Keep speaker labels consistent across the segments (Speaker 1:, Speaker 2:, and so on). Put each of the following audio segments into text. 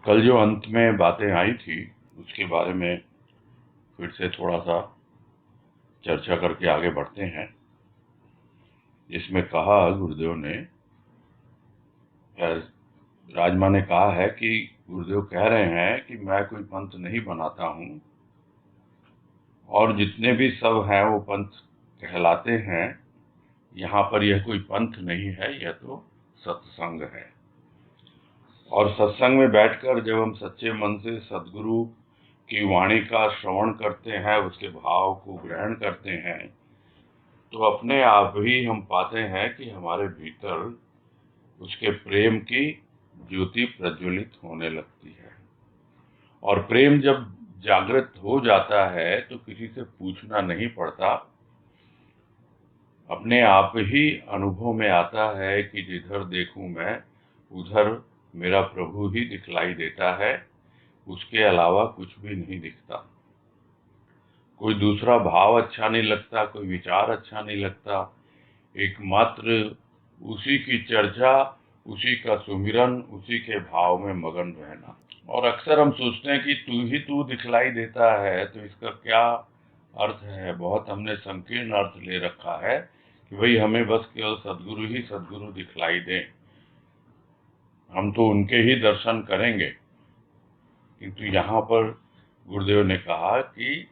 Speaker 1: कल जो अंत में बातें आई थी उसके बारे में फिर से थोड़ा सा चर्चा करके आगे बढ़ते हैं। जिसमें कहा गुरुदेव ने, राजमा ने कहा है कि गुरुदेव कह रहे हैं कि मैं कोई पंथ नहीं बनाता हूँ और जितने भी सब हैं वो पंथ कहलाते हैं। यहाँ पर यह कोई पंथ नहीं है, यह तो सत्संग है। और सत्संग में बैठकर जब हम सच्चे मन से सद्गुरु की वाणी का श्रवण करते हैं, उसके भाव को ग्रहण करते हैं, तो अपने आप ही हम पाते हैं कि हमारे भीतर उसके प्रेम की ज्योति प्रज्वलित होने लगती है। और प्रेम जब जागृत हो जाता है तो किसी से पूछना नहीं पड़ता, अपने आप ही अनुभव में आता है कि जिधर देखूं मैं उधर मेरा प्रभु ही दिखलाई देता है, उसके अलावा कुछ भी नहीं दिखता। कोई दूसरा भाव अच्छा नहीं लगता, कोई विचार अच्छा नहीं लगता। एकमात्र उसी की चर्चा, उसी का सुमिरन, उसी के भाव में मगन रहना। और अक्सर हम सोचते हैं कि तू ही तू दिखलाई देता है, तो इसका क्या अर्थ है। बहुत हमने संकीर्ण अर्थ ले रखा है कि भाई हमें बस केवल सद्गुरु ही सद्गुरु दिखलाई दें, हम तो उनके ही दर्शन करेंगे। किंतु यहाँ पर गुरुदेव ने कहा कि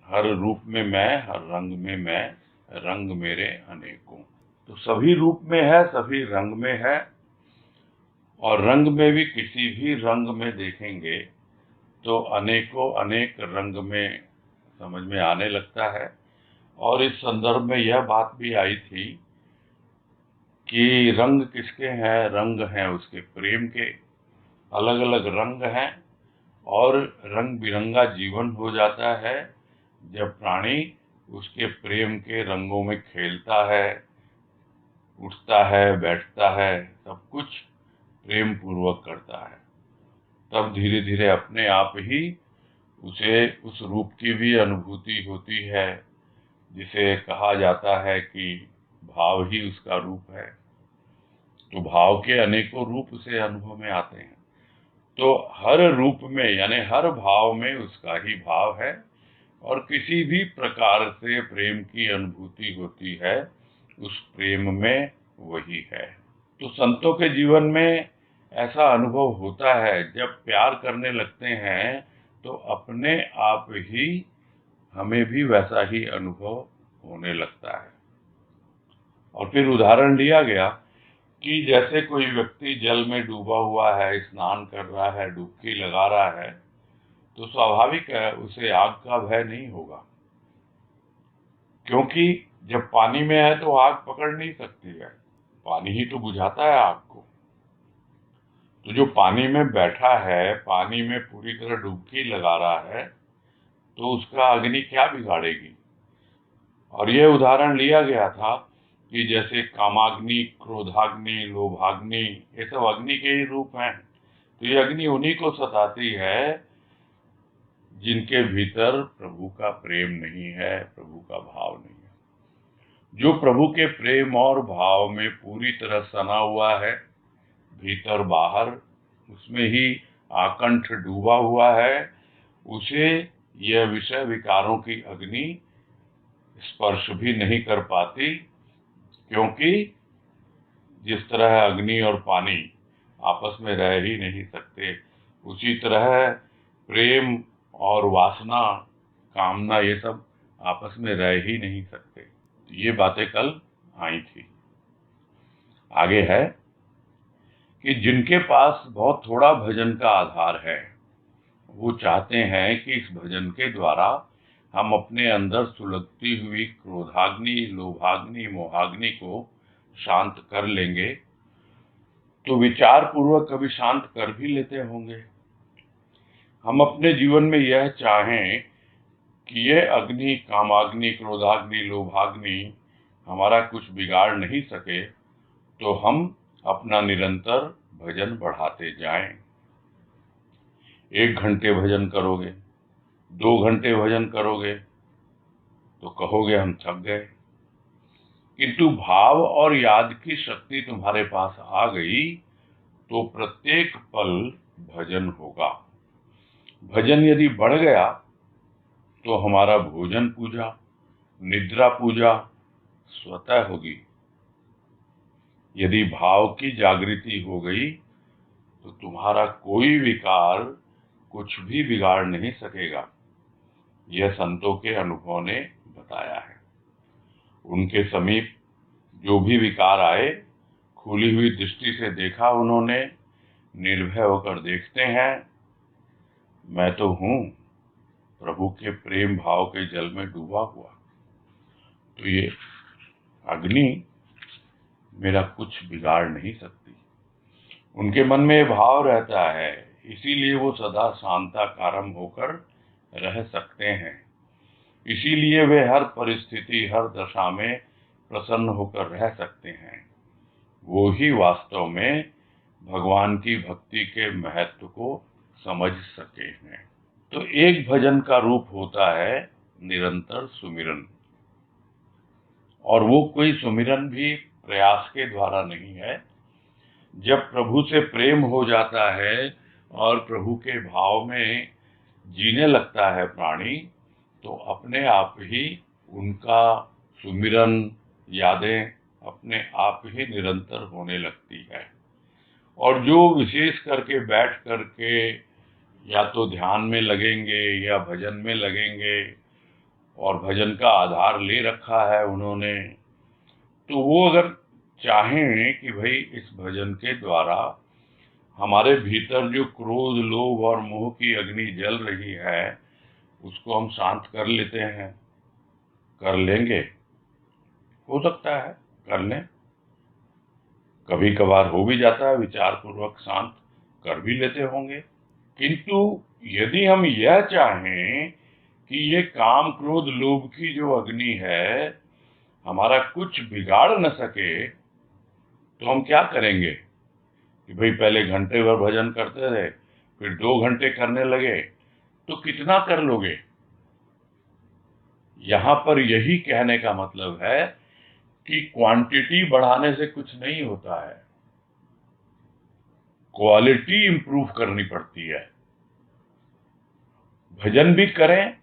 Speaker 1: हर रूप में मैं, हर रंग में मैं, रंग मेरे अनेकों। तो सभी रूप में है, सभी रंग में है। और रंग में भी किसी भी रंग में देखेंगे तो अनेकों अनेक रंग में समझ में आने लगता है। और इस संदर्भ में यह बात भी आई थी कि रंग किसके हैं, रंग हैं उसके प्रेम के। अलग अलग रंग हैं और रंग बिरंगा जीवन हो जाता है जब प्राणी उसके प्रेम के रंगों में खेलता है, उठता है, बैठता है, सब कुछ प्रेम पूर्वक करता है। तब धीरे धीरे अपने आप ही उसे उस रूप की भी अनुभूति होती है, जिसे कहा जाता है कि भाव ही उसका रूप है। तो भाव के अनेकों रूप उसे अनुभव में आते हैं। तो हर रूप में यानी हर भाव में उसका ही भाव है और किसी भी प्रकार से प्रेम की अनुभूति होती है, उस प्रेम में वही है। तो संतों के जीवन में ऐसा अनुभव होता है, जब प्यार करने लगते हैं तो अपने आप ही हमें भी वैसा ही अनुभव होने लगता है। और फिर उदाहरण लिया गया कि जैसे कोई व्यक्ति जल में डूबा हुआ है, स्नान कर रहा है, डुबकी लगा रहा है, तो स्वाभाविक है उसे आग का भय नहीं होगा, क्योंकि जब पानी में है तो आग पकड़ नहीं सकती है, पानी ही तो बुझाता है आग को। तो जो पानी में बैठा है, पानी में पूरी तरह डुबकी लगा रहा है, तो उसका अग्नि क्या बिगाड़ेगी। और यह उदाहरण लिया गया था कि जैसे कामाग्नि, क्रोधाग्नि, लोभाग्नि, ये सब अग्नि के ही रूप हैं। तो ये अग्नि उन्हीं को सताती है जिनके भीतर प्रभु का प्रेम नहीं है, प्रभु का भाव नहीं है। जो प्रभु के प्रेम और भाव में पूरी तरह सना हुआ है, भीतर बाहर उसमें ही आकंठ डूबा हुआ है, उसे यह विषय विकारों की अग्नि स्पर्श भी नहीं कर पाती। क्योंकि जिस तरह अग्नि और पानी आपस में रह ही नहीं सकते, उसी तरह प्रेम और वासना, कामना, ये सब आपस में रह ही नहीं सकते। तो ये बातें कल आई थी। आगे है कि जिनके पास बहुत थोड़ा भजन का आधार है, वो चाहते हैं कि इस भजन के द्वारा हम अपने अंदर सुलगती हुई क्रोधाग्नि, लोभाग्नि, मोहाग्नि को शांत कर लेंगे। तो विचार पूर्वक कभी शांत कर भी लेते होंगे। हम अपने जीवन में यह चाहें कि ये अग्नि, कामाग्नि, क्रोधाग्नि, लोभाग्नि हमारा कुछ बिगाड़ नहीं सके, तो हम अपना निरंतर भजन बढ़ाते जाएं। 1 घंटे भजन करोगे, 2 घंटे भजन करोगे तो कहोगे हम थक गए। किंतु भाव और याद की शक्ति तुम्हारे पास आ गई तो प्रत्येक पल भजन होगा। भजन यदि बढ़ गया तो हमारा भोजन पूजा, निद्रा पूजा स्वतः होगी। यदि भाव की जागृति हो गई तो तुम्हारा कोई विकार कुछ भी बिगाड़ नहीं सकेगा। यह संतों के अनुभव ने बताया है। उनके समीप जो भी विकार आए, खुली हुई दृष्टि से देखा उन्होंने, निर्भय होकर देखते हैं, मैं तो हूं प्रभु के प्रेम भाव के जल में डूबा हुआ। तो ये अग्नि मेरा कुछ बिगाड़ नहीं सकती। उनके मन में भाव रहता है, इसीलिए वो सदा शांताकारम होकर रह सकते हैं। इसीलिए वे हर परिस्थिति, हर दशा में प्रसन्न होकर रह सकते हैं। वो ही वास्तव में भगवान की भक्ति के महत्व को समझ सके हैं। तो एक भजन का रूप होता है निरंतर सुमिरन, और वो कोई सुमिरन भी प्रयास के द्वारा नहीं है। जब प्रभु से प्रेम हो जाता है और प्रभु के भाव में जीने लगता है प्राणी, तो अपने आप ही उनका सुमिरन, यादें अपने आप ही निरंतर होने लगती है। और जो विशेष करके बैठ करके या तो ध्यान में लगेंगे या भजन में लगेंगे और भजन का आधार ले रखा है उन्होंने, तो वो अगर चाहें कि भाई इस भजन के द्वारा हमारे भीतर जो क्रोध, लोभ और मोह की अग्नि जल रही है उसको हम शांत कर लेते हैं, कर लेंगे, हो सकता है कर लें। कभी कभार हो भी जाता है, विचार पूर्वक शांत कर भी लेते होंगे। किंतु यदि हम यह चाहें कि ये काम, क्रोध, लोभ की जो अग्नि है हमारा कुछ बिगाड़ न सके, तो हम क्या करेंगे कि भाई पहले घंटे भर भजन करते रहे, फिर 2 घंटे करने लगे, तो कितना कर लोगे? यहां पर यही कहने का मतलब है कि क्वांटिटी बढ़ाने से कुछ नहीं होता है, क्वालिटी इंप्रूव करनी पड़ती है। भजन भी करें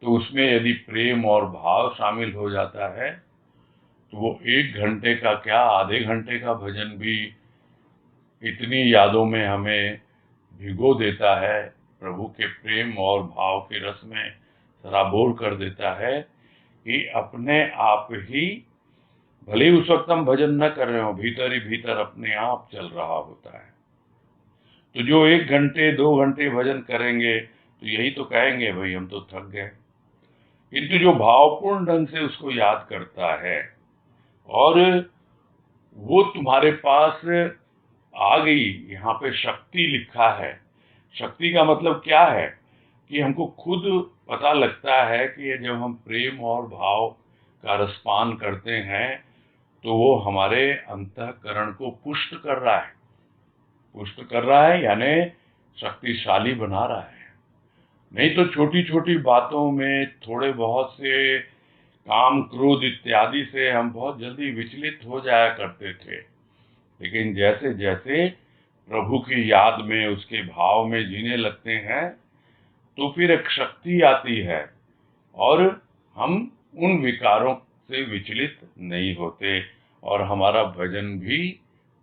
Speaker 1: तो उसमें यदि प्रेम और भाव शामिल हो जाता है तो वो 1 घंटे का क्या, आधे घंटे का भजन भी इतनी यादों में हमें भिगो देता है, प्रभु के प्रेम और भाव के रस में सराबोर कर देता है कि अपने आप ही, भले ही उस वक्त हम भजन न कर रहे हो, भीतर ही भीतर अपने आप चल रहा होता है। तो जो 1 घंटे 2 घंटे भजन करेंगे तो यही तो कहेंगे भाई हम तो थक गए। किंतु जो भावपूर्ण ढंग से उसको याद करता है और वो तुम्हारे पास आ गई, यहाँ पे शक्ति लिखा है। शक्ति का मतलब क्या है कि हमको खुद पता लगता है कि ये जब हम प्रेम और भाव का रसपान करते हैं तो वो हमारे अंतःकरण को पुष्ट कर रहा है। पुष्ट कर रहा है यानी शक्तिशाली बना रहा है। नहीं तो छोटी छोटी बातों में, थोड़े बहुत से काम, क्रोध इत्यादि से हम बहुत जल्दी विचलित हो जाया करते थे। लेकिन जैसे जैसे प्रभु की याद में, उसके भाव में जीने लगते हैं तो फिर एक शक्ति आती है और हम उन विकारों से विचलित नहीं होते और हमारा भजन भी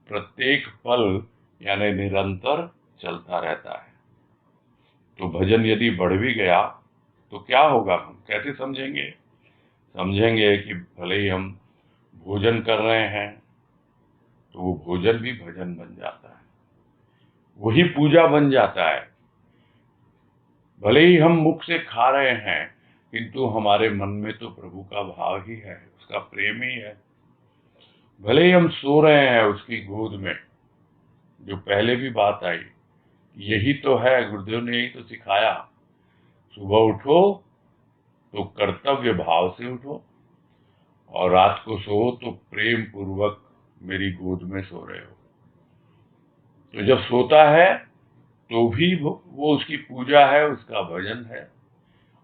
Speaker 1: प्रत्येक पल यानी निरंतर चलता रहता है। तो भजन यदि बढ़ भी गया तो क्या होगा, हम कैसे समझेंगे? समझेंगे कि भले ही हम भोजन कर रहे हैं तो वो भोजन भी भजन बन जाता है, वही पूजा बन जाता है। भले ही हम मुख से खा रहे हैं किंतु हमारे मन में तो प्रभु का भाव ही है, उसका प्रेम ही है। भले ही हम सो रहे हैं उसकी गोद में, जो पहले भी बात आई, यही तो है, गुरुदेव ने यही तो सिखाया, सुबह उठो तो कर्तव्य भाव से उठो और रात को सो तो प्रेम पूर्वक मेरी गोद में सो रहे हो। तो जब सोता है तो भी वो उसकी पूजा है, उसका भजन है,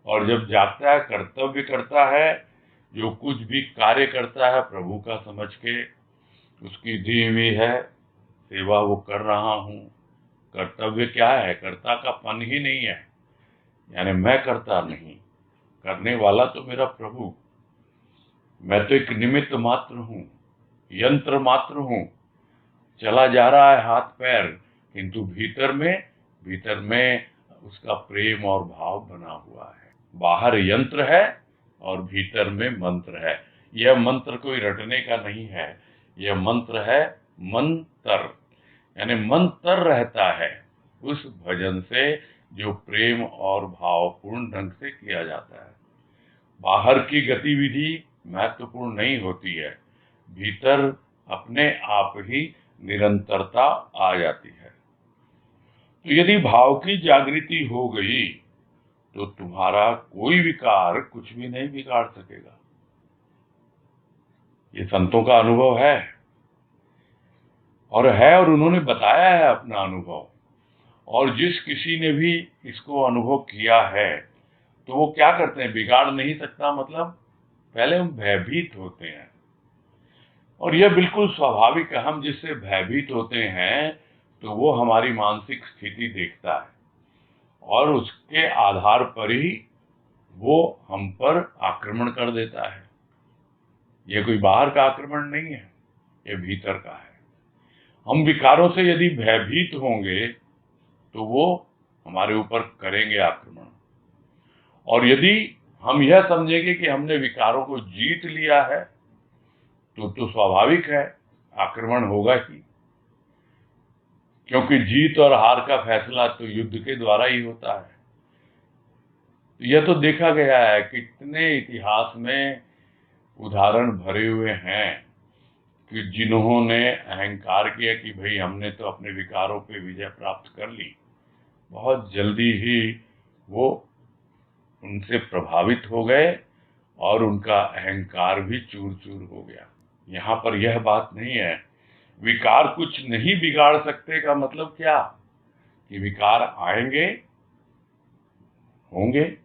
Speaker 1: और जब जागता है, कर्तव्य करता है, जो कुछ भी कार्य करता है प्रभु का समझ के, उसकी दी हुई है सेवा वो कर रहा हूँ, कर्तव्य क्या है? कर्ता का पन ही नहीं है, यानी मैं करता नहीं, करने वाला तो मेरा प्रभु। मैं तो एक निमित्त मात्र हूँ, यंत्र मात्र हूँ। चला जा रहा है हाथ पैर, किंतु भीतर में उसका प्रेम और भाव बना हुआ है। बाहर यंत्र है और भीतर में मंत्र है। यह मंत्र कोई रटने का नहीं है, यह मंत्र है मंतर, यानी मन तर रहता है उस भजन से जो प्रेम और भावपूर्ण ढंग से किया जाता है। बाहर की गतिविधि महत्वपूर्ण नहीं होती है, भीतर अपने आप ही निरंतरता आ जाती है। तो यदि भाव की जागृति हो गई तो तुम्हारा कोई विकार कुछ भी नहीं बिगाड़ सकेगा। ये संतों का अनुभव है, और उन्होंने बताया है अपना अनुभव। और जिस किसी ने भी इसको अनुभव किया है तो वो क्या करते हैं? बिगाड़ नहीं सकता मतलब पहले हम भयभीत होते हैं, और यह बिल्कुल स्वाभाविक है। हम जिससे भयभीत होते हैं तो वो हमारी मानसिक स्थिति देखता है और उसके आधार पर ही वो हम पर आक्रमण कर देता है। ये कोई बाहर का आक्रमण नहीं है, ये भीतर का है। हम विकारों से यदि भयभीत होंगे तो वो हमारे ऊपर करेंगे आक्रमण, और यदि हम यह समझेंगे कि हमने विकारों को जीत लिया है तो स्वाभाविक है आक्रमण होगा ही, क्योंकि जीत और हार का फैसला तो युद्ध के द्वारा ही होता है। तो यह तो देखा गया है, कितने इतिहास में उदाहरण भरे हुए हैं कि जिन्होंने अहंकार किया कि भाई हमने तो अपने विकारों पे विजय प्राप्त कर ली, बहुत जल्दी ही वो उनसे प्रभावित हो गए और उनका अहंकार भी चूर चूर हो गया। यहाँ पर यह बात नहीं है। विकार कुछ नहीं बिगाड़ सकते का मतलब क्या? कि विकार आएंगे, होंगे,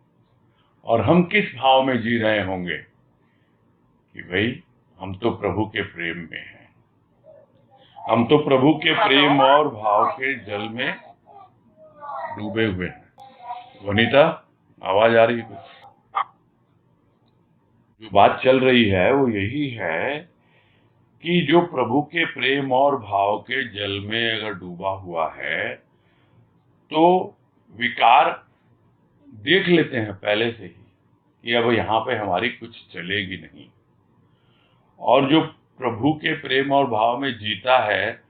Speaker 1: और हम किस भाव में जी रहे होंगे कि भाई हम तो प्रभु के प्रेम में हैं, हम तो प्रभु के प्रेम और भाव के जल में डूबे हुए हैं। वनीता, आवाज आ रही है? जो बात चल रही है वो यही है कि जो प्रभु के प्रेम और भाव के जल में अगर डूबा हुआ है तो विकार देख लेते हैं पहले से ही कि अब यहाँ पे हमारी कुछ चलेगी नहीं। और जो प्रभु के प्रेम और भाव में जीता है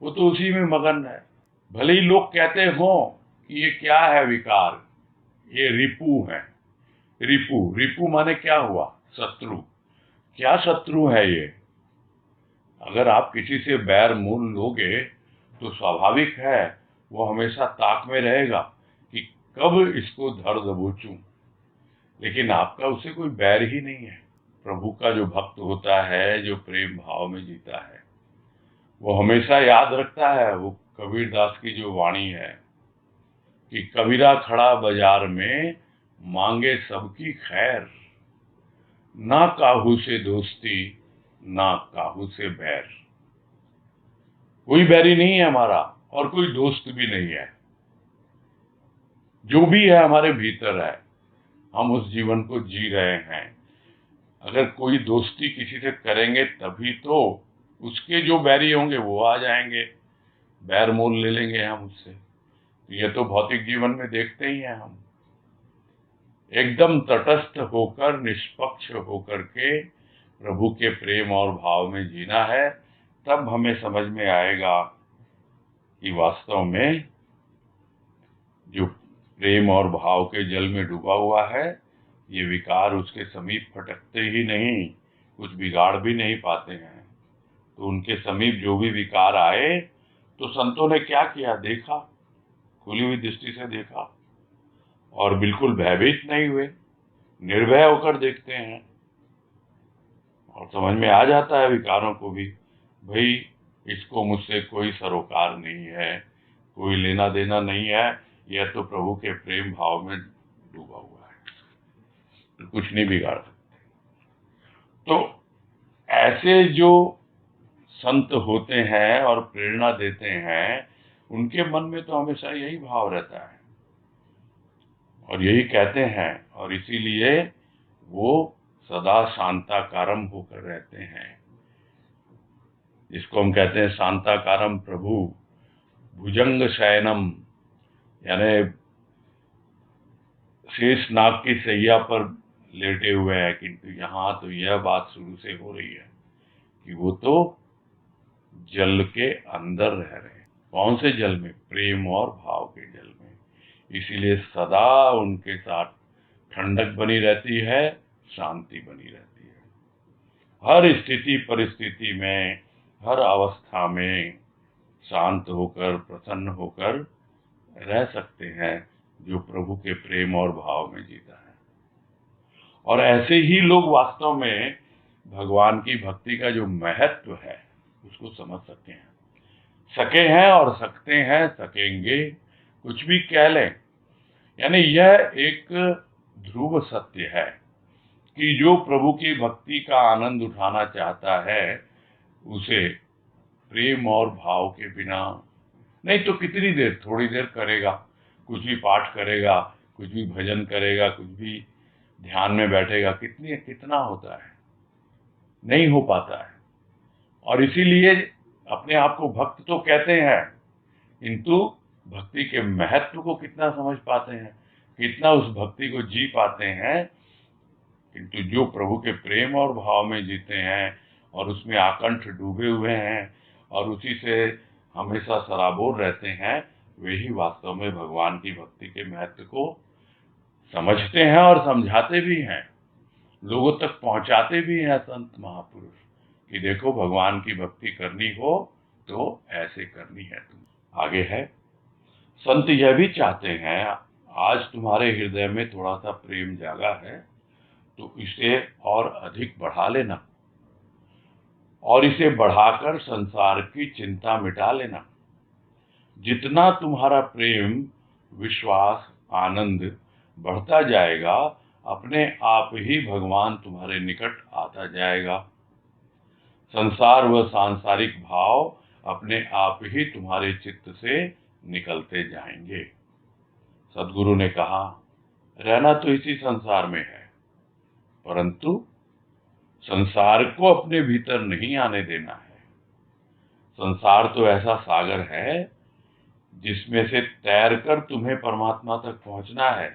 Speaker 1: वो तो उसी में मगन है। भले ही लोग कहते हो कि ये क्या है विकार, ये रिपु है। रिपु, रिपु माने क्या हुआ? शत्रु। क्या शत्रु है ये? अगर आप किसी से बैर मूल लोगे तो स्वाभाविक है वो हमेशा ताक में रहेगा कि कब इसको धर दबोचूं। लेकिन आपका उससे कोई बैर ही नहीं है। प्रभु का जो भक्त होता है, जो प्रेम भाव में जीता है, वो हमेशा याद रखता है वो कबीरदास की जो वाणी है कि कबीरा खड़ा बाजार में मांगे सबकी खैर, ना काहू से दोस्ती ना काहू से बैर। कोई बैरी नहीं है हमारा और कोई दोस्त भी नहीं है। जो भी है हमारे भीतर है, हम उस जीवन को जी रहे हैं। अगर कोई दोस्ती किसी से करेंगे तभी तो उसके जो बैरी होंगे वो आ जाएंगे, बैर मोल ले लेंगे हम उससे। ये तो भौतिक जीवन में देखते ही हैं हम। एकदम तटस्थ होकर, निष्पक्ष होकर के प्रभु के प्रेम और भाव में जीना है, तब हमें समझ में आएगा कि वास्तव में जो प्रेम और भाव के जल में डूबा हुआ है, ये विकार उसके समीप फटकते ही नहीं, कुछ बिगाड़ भी नहीं पाते हैं। तो उनके समीप जो भी विकार आए तो संतों ने क्या किया? देखा, खुली हुई दृष्टि से देखा और बिल्कुल भयभीत नहीं हुए, निर्भय होकर देखते हैं और समझ में आ जाता है विकारों को भी, भाई इसको मुझसे कोई सरोकार नहीं है, कोई लेना देना नहीं है, यह तो प्रभु के प्रेम भाव में डूबा हुआ है, तो कुछ नहीं बिगाड़ सकते। तो ऐसे जो संत होते हैं और प्रेरणा देते हैं, उनके मन में तो हमेशा यही भाव रहता है और यही कहते हैं, और इसीलिए वो सदा शांताकारम होकर रहते हैं, जिसको हम कहते हैं शांताकारम प्रभु भुजंग शयनम, यानी शेष नाग की सैया पर लेटे हुए हैं। किंतु यहाँ तो यह बात शुरू से हो रही है कि वो तो जल के अंदर रह रहे हैं। कौन से जल में? प्रेम और भाव के जल में। इसीलिए सदा उनके साथ ठंडक बनी रहती है, शांति बनी रहती है। हर स्थिति परिस्थिति में, हर अवस्था में शांत होकर, प्रसन्न होकर रह सकते हैं जो प्रभु के प्रेम और भाव में जीता है। और ऐसे ही लोग वास्तव में भगवान की भक्ति का जो महत्व है उसको समझ सके हैं और सकते हैं, सकेंगे, कुछ भी कह लें। यानी यह एक ध्रुव सत्य है कि जो प्रभु की भक्ति का आनंद उठाना चाहता है उसे प्रेम और भाव के बिना नहीं तो कितनी देर, थोड़ी देर करेगा, कुछ भी पाठ करेगा, कुछ भी भजन करेगा, कुछ भी ध्यान में बैठेगा, कितना होता है, नहीं हो पाता है। और इसीलिए अपने आप को भक्त तो कहते हैं, किंतु भक्ति के महत्व को कितना समझ पाते हैं, कितना उस भक्ति को जी पाते हैं। किंतु जो प्रभु के प्रेम और भाव में जीते हैं और उसमें आकंठ डूबे हुए हैं और उसी से हमेशा सराबोर रहते हैं, वे ही वास्तव में भगवान की भक्ति के महत्व को समझते हैं और समझाते भी हैं, लोगों तक पहुंचाते भी हैं संत महापुरुष कि देखो भगवान की भक्ति करनी हो तो ऐसे करनी है। तुम आगे है, संत यह भी चाहते हैं आज तुम्हारे हृदय में थोड़ा सा प्रेम जागा है तो इसे और अधिक बढ़ा लेना और इसे बढ़ाकर संसार की चिंता मिटा लेना। जितना तुम्हारा प्रेम, विश्वास, आनंद बढ़ता जाएगा, अपने आप ही भगवान तुम्हारे निकट आता जाएगा। संसार व सांसारिक भाव अपने आप ही तुम्हारे चित्त से निकलते जाएंगे। सद्गुरु ने कहा, रहना तो इसी संसार में है, परंतु संसार को अपने भीतर नहीं आने देना है। संसार तो ऐसा सागर है जिसमें से तैरकर तुम्हें परमात्मा तक पहुंचना है।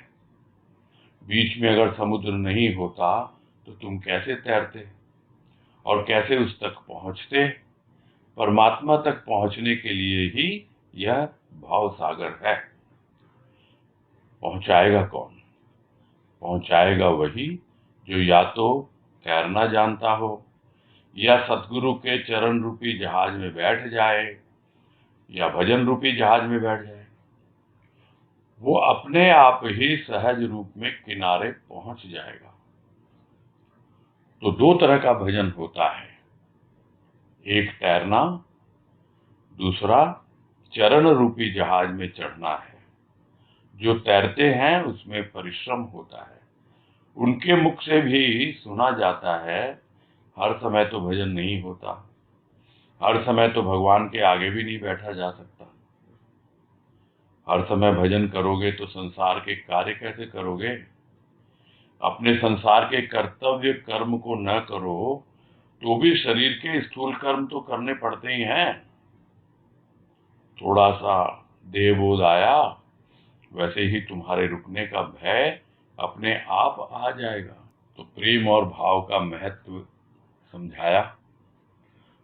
Speaker 1: बीच में अगर समुद्र नहीं होता तो तुम कैसे तैरते और कैसे उस तक पहुंचते? परमात्मा तक पहुंचने के लिए ही यह भाव सागर है। पहुंचाएगा कौन? पहुंचाएगा वही जो या तो तैरना जानता हो या सतगुरु के चरण रूपी जहाज में बैठ जाए या भजन रूपी जहाज में बैठ जाए। वो अपने आप ही सहज रूप में किनारे पहुंच जाएगा। तो दो तरह का भजन होता है, एक तैरना, दूसरा चरण रूपी जहाज में चढ़ना है। जो तैरते हैं उसमें परिश्रम होता है। उनके मुख से भी सुना जाता है, हर समय तो भजन नहीं होता, हर समय तो भगवान के आगे भी नहीं बैठा जा सकता। हर समय भजन करोगे तो संसार के कार्य कैसे करोगे? अपने संसार के कर्तव्य कर्म को न करो तो भी शरीर के स्थूल कर्म तो करने पड़ते ही हैं। थोड़ा सा देहबोध आया, वैसे ही तुम्हारे रुकने का भय अपने आप आ जाएगा। तो प्रेम और भाव का महत्व समझाया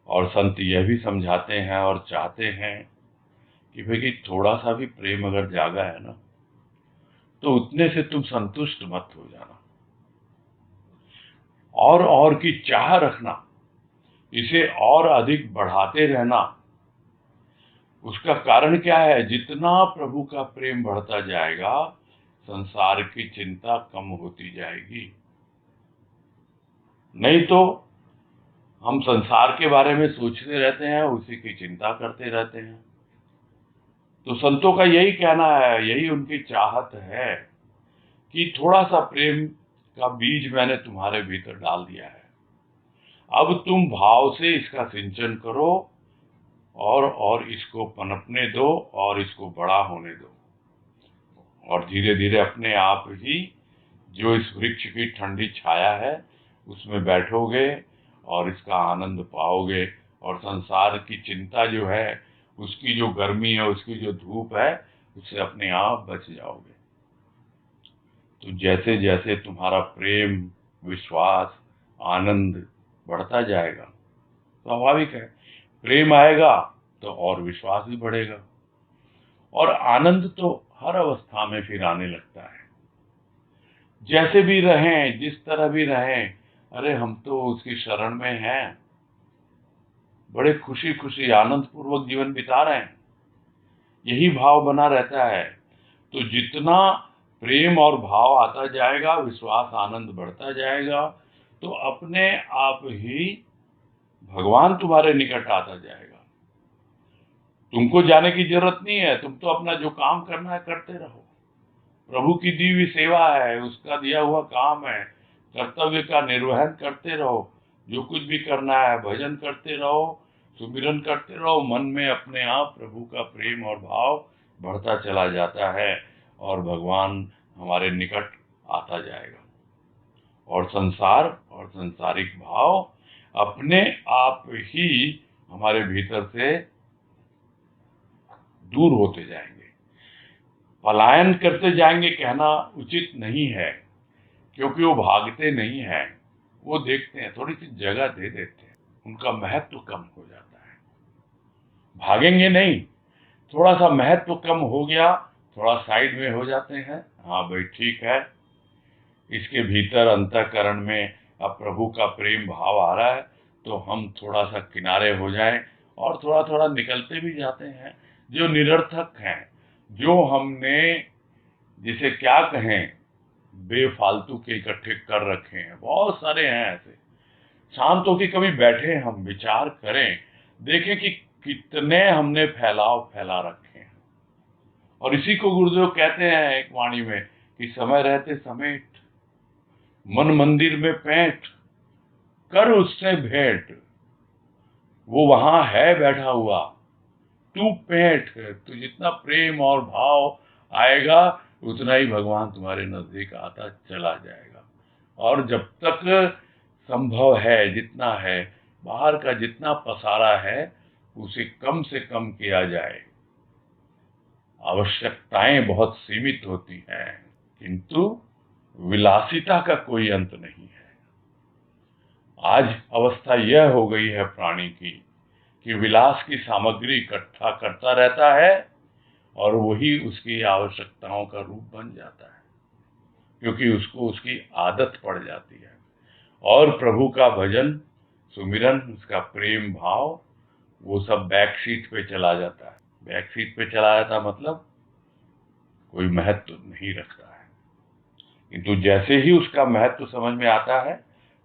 Speaker 1: और संत यह भी समझाते हैं और चाहते हैं कि भाई थोड़ा सा भी प्रेम अगर जागा है ना तो उतने से तुम संतुष्ट मत हो जाना और की चाह रखना, इसे और अधिक बढ़ाते रहना। उसका कारण क्या है? जितना प्रभु का प्रेम बढ़ता जाएगा संसार की चिंता कम होती जाएगी। नहीं तो हम संसार के बारे में सोचते रहते हैं, उसी की चिंता करते रहते हैं। तो संतों का यही कहना है, यही उनकी चाहत है कि थोड़ा सा प्रेम का बीज मैंने तुम्हारे भीतर डाल दिया है, अब तुम भाव से इसका सिंचन करो और इसको पनपने दो और इसको बड़ा होने दो, और धीरे धीरे अपने आप ही जो इस वृक्ष की ठंडी छाया है उसमें बैठोगे और इसका आनंद पाओगे, और संसार की चिंता जो है, उसकी जो गर्मी है, उसकी जो धूप है, उससे अपने आप बच जाओगे। तो जैसे जैसे तुम्हारा प्रेम, विश्वास, आनंद बढ़ता जाएगा, स्वाभाविक है प्रेम आएगा तो और विश्वास भी बढ़ेगा, और आनंद तो हर अवस्था में फिर आने लगता है। जैसे भी रहें, जिस तरह भी रहें, अरे हम तो उसकी शरण में हैं, बड़े खुशी खुशी आनंद पूर्वक जीवन बिता रहे हैं, यही भाव बना रहता है। तो जितना प्रेम और भाव आता जाएगा, विश्वास आनंद बढ़ता जाएगा, तो अपने आप ही भगवान तुम्हारे निकट आता जाएगा। तुमको जाने की जरूरत नहीं है, तुम तो अपना जो काम करना है करते रहो। प्रभु की दी हुई सेवा है, उसका दिया हुआ काम है, कर्तव्य का निर्वहन करते रहो। जो कुछ भी करना है भजन करते रहो, सुमिरन करते रहो, मन में अपने आप प्रभु का प्रेम और भाव बढ़ता चला जाता है, और भगवान हमारे निकट आता जाएगा, और संसार और सांसारिक भाव अपने आप ही हमारे भीतर से दूर होते जाएंगे। पलायन करते जाएंगे कहना उचित नहीं है, क्योंकि वो भागते नहीं हैं, वो देखते हैं, थोड़ी सी जगह दे देते हैं, उनका महत्व कम हो जाता है। भागेंगे नहीं, थोड़ा सा महत्व कम हो गया, थोड़ा साइड में हो जाते हैं, हाँ भाई ठीक है, इसके भीतर अंतःकरण में अब प्रभु का प्रेम भाव आ रहा है, तो हम थोड़ा सा किनारे हो जाएं, और थोड़ा थोड़ा निकलते भी जाते हैं। जो निरर्थक हैं, जो हमने जिसे क्या कहें, बेफालतू के इकट्ठे कर रखे हैं, बहुत सारे हैं ऐसे। शांत होकर कभी बैठे, हम विचार करें, देखें कि कितने हमने फैलाव फैला रखे हैं। और इसी को गुरुदेव कहते हैं एक वाणी में कि समय रहते समेट, मन मंदिर में पैठ, कर उससे भेंट, वो वहां है बैठा हुआ, तू पैठ। तो जितना प्रेम और भाव आएगा, उतना ही भगवान तुम्हारे नजदीक आता चला जाएगा। और जब तक संभव है, जितना है, बाहर का जितना पसारा है उसे कम से कम किया जाए। आवश्यकताएं बहुत सीमित होती हैं, किंतु विलासिता का कोई अंत नहीं है। आज अवस्था यह हो गई है प्राणी की कि विलास की सामग्री इकट्ठा करता रहता है, और वही उसकी आवश्यकताओं का रूप बन जाता है, क्योंकि उसको उसकी आदत पड़ जाती है। और प्रभु का भजन, सुमिरन, उसका प्रेम भाव, वो सब बैक सीट पे चला जाता है। बैक सीट पे चला जाता मतलब कोई महत्व नहीं रखता है। किंतु जैसे ही उसका महत्व समझ में आता है,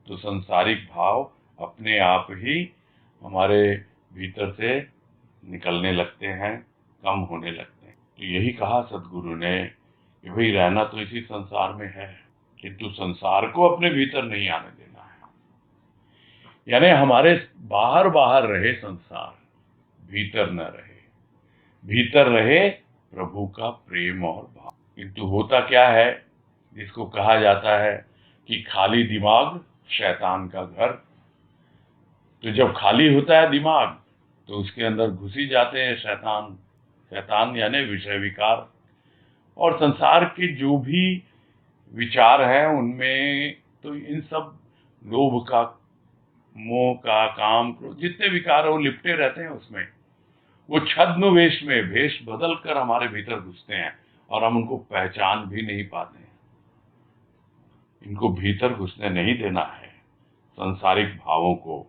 Speaker 1: तो सांसारिक भाव अपने आप ही हमारे भीतर से निकलने लगते हैं, कम होने लगते हैं। तो यही कहा सदगुरु ने कि भाई रहना तो इसी संसार में है, किंतु संसार को अपने भीतर नहीं आने देना है। यानी हमारे बाहर बाहर रहे संसार, भीतर न रहे, भीतर रहे प्रभु का प्रेम और भाव। किंतु होता क्या है, जिसको कहा जाता है कि खाली दिमाग शैतान का घर। तो जब खाली होता है दिमाग, तो उसके अंदर घुसी जाते हैं शैतान। शैतान यानी विषय विकार, और संसार के जो भी विचार हैं उनमें तो इन सब लोभ का, मोह का, काम, क्रोध, जितने विकार है वो लिपटे रहते हैं उसमें। वो छद्म वेश में भेष बदल कर हमारे भीतर घुसते हैं, और हम उनको पहचान भी नहीं पाते हैं। इनको भीतर घुसने नहीं देना है, सांसारिक भावों को,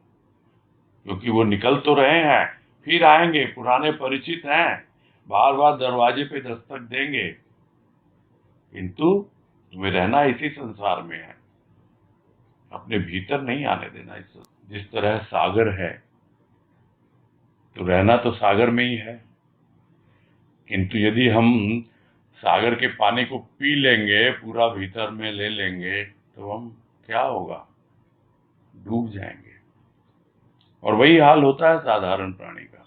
Speaker 1: क्योंकि वो निकल तो रहे हैं, फिर आएंगे, पुराने परिचित हैं, बार बार दरवाजे पे दस्तक देंगे, किंतु तुम्हें रहना इसी संसार में है, अपने भीतर नहीं आने देना। इस जिस तरह सागर है, तो रहना तो सागर में ही है, किंतु यदि हम सागर के पानी को पी लेंगे, पूरा भीतर में ले लेंगे, तो हम क्या होगा, डूब जाएंगे। और वही हाल होता है साधारण प्राणी का।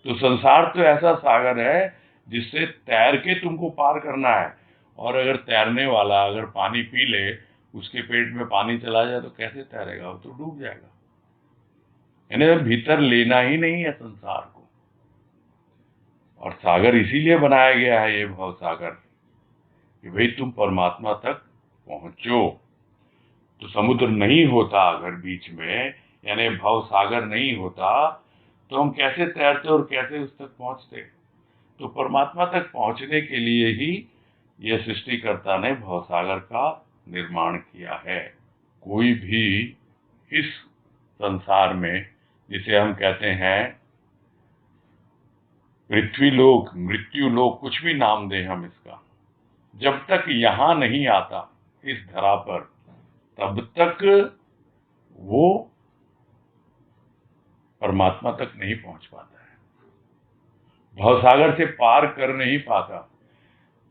Speaker 1: तो संसार तो ऐसा सागर है जिससे तैर के तुमको पार करना है। और अगर तैरने वाला अगर पानी पी ले, उसके पेट में पानी चला जाए तो कैसे तैरेगा, वो तो डूब जाएगा। यानी भीतर लेना ही नहीं है संसार को। और सागर इसीलिए बनाया गया है, ये भव सागर, कि भाई तुम परमात्मा तक पहुंचो। तो समुद्र नहीं होता अगर बीच में, यानी भव सागर नहीं होता, तो हम कैसे तैरते और कैसे उस तक पहुंचते। तो परमात्मा तक पहुंचने के लिए ही यह सृष्टिकर्ता ने भव सागर का निर्माण किया है। कोई भी इस संसार में, जिसे हम कहते हैं पृथ्वी लोक, मृत्यु लोक, कुछ भी नाम दें हम इसका, जब तक यहां नहीं आता इस धरा पर, तब तक वो परमात्मा तक नहीं पहुंच पाता है, भवसागर से पार कर नहीं पाता।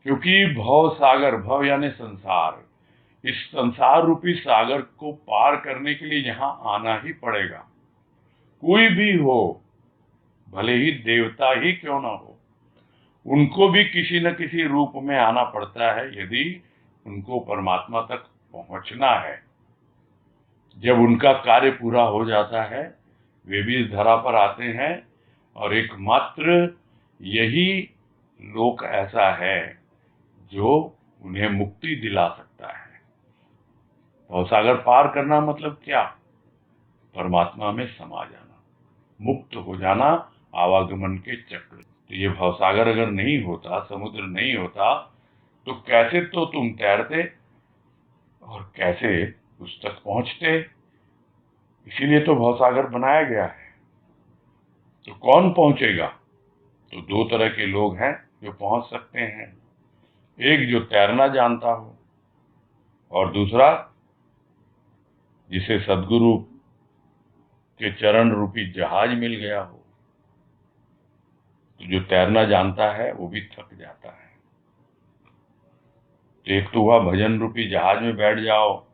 Speaker 1: क्योंकि भव सागर, भव यानी संसार, इस संसार रूपी सागर को पार करने के लिए यहां आना ही पड़ेगा। कोई भी हो, भले ही देवता ही क्यों ना हो, उनको भी किसी न किसी रूप में आना पड़ता है यदि उनको परमात्मा तक पहुंचना है। जब उनका कार्य पूरा हो जाता है, वे भी इस धरा पर आते हैं। और एकमात्र यही लोक ऐसा है जो उन्हें मुक्ति दिला सकता है। भवसागर पार करना मतलब क्या? परमात्मा में समा जाना, मुक्त हो जाना आवागमन के चक्र। तो ये भवसागर अगर नहीं होता, समुद्र नहीं होता, तो कैसे तो तुम तैरते और कैसे उस तक पहुंचते। इसीलिए तो भवसागर बनाया गया है। तो कौन पहुंचेगा? तो दो तरह के लोग हैं जो पहुंच सकते हैं। एक जो तैरना जानता हो, और दूसरा जिसे सदगुरु के चरण रूपी जहाज मिल गया हो। तो जो तैरना जानता है वो भी थक जाता है। तो एक तो हुआ भजन रूपी जहाज में बैठ जाओ।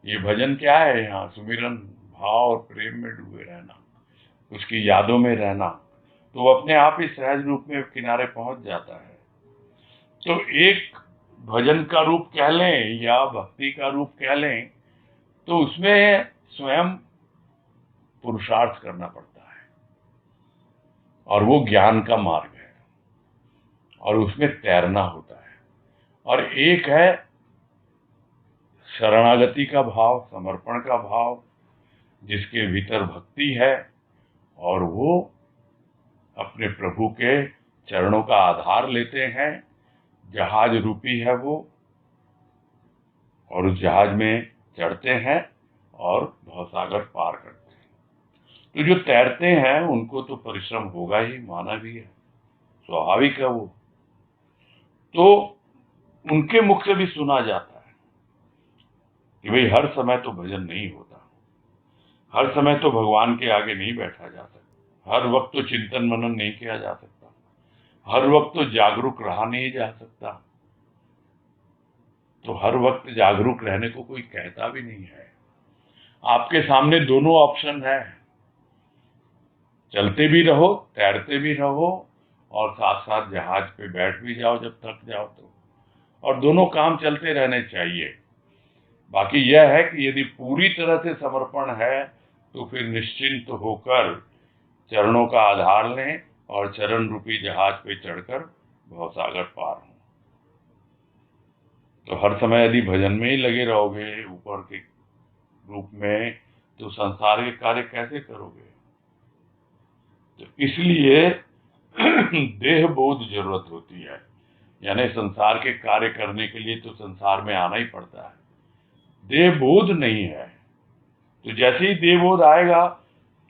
Speaker 1: ये भजन क्या है? यहाँ सुमिरन, भाव और प्रेम में डूबे रहना, उसकी यादों में रहना। तो वो अपने आप ही सहज रूप में किनारे पहुंच जाता है। तो एक भजन का रूप कह लें या भक्ति का रूप कह लें, तो उसमें स्वयं पुरुषार्थ करना पड़ता है, और वो ज्ञान का मार्ग है, और उसमें तैरना होता है। और एक है शरणागति का भाव, समर्पण का भाव, जिसके भीतर भक्ति है, और वो अपने प्रभु के चरणों का आधार लेते हैं। जहाज रूपी है वो, और उस जहाज में चढ़ते हैं और भवसागर पार करते हैं। तो जो तैरते हैं उनको तो परिश्रम होगा ही, माना भी है, स्वाभाविक है वो। तो उनके मुख से भी सुना जाता है कि भाई हर समय तो भजन नहीं होता, हर समय तो भगवान के आगे नहीं बैठा जा सकता, हर वक्त तो चिंतन मनन नहीं किया जा सकता, हर वक्त तो जागरूक रहा नहीं जा सकता। तो हर वक्त जागरूक रहने को कोई कहता भी नहीं है। आपके सामने दोनों ऑप्शन है, चलते भी रहो, तैरते भी रहो, और साथ साथ जहाज पे बैठ भी जाओ जब थक जाओ तो। और दोनों काम चलते रहने चाहिए। बाकी यह है कि यदि पूरी तरह से समर्पण है तो फिर निश्चिंत होकर चरणों का आधार लें और चरण रूपी जहाज पे चढ़कर भवसागर पार हों। तो हर समय यदि भजन में ही लगे रहोगे ऊपर के रूप में, तो संसार के कार्य कैसे करोगे? तो इसलिए देह बोध जरूरत होती है। यानी संसार के कार्य करने के लिए तो संसार में आना ही पड़ता है। देह बोध नहीं है, तो जैसे ही देह बोध आएगा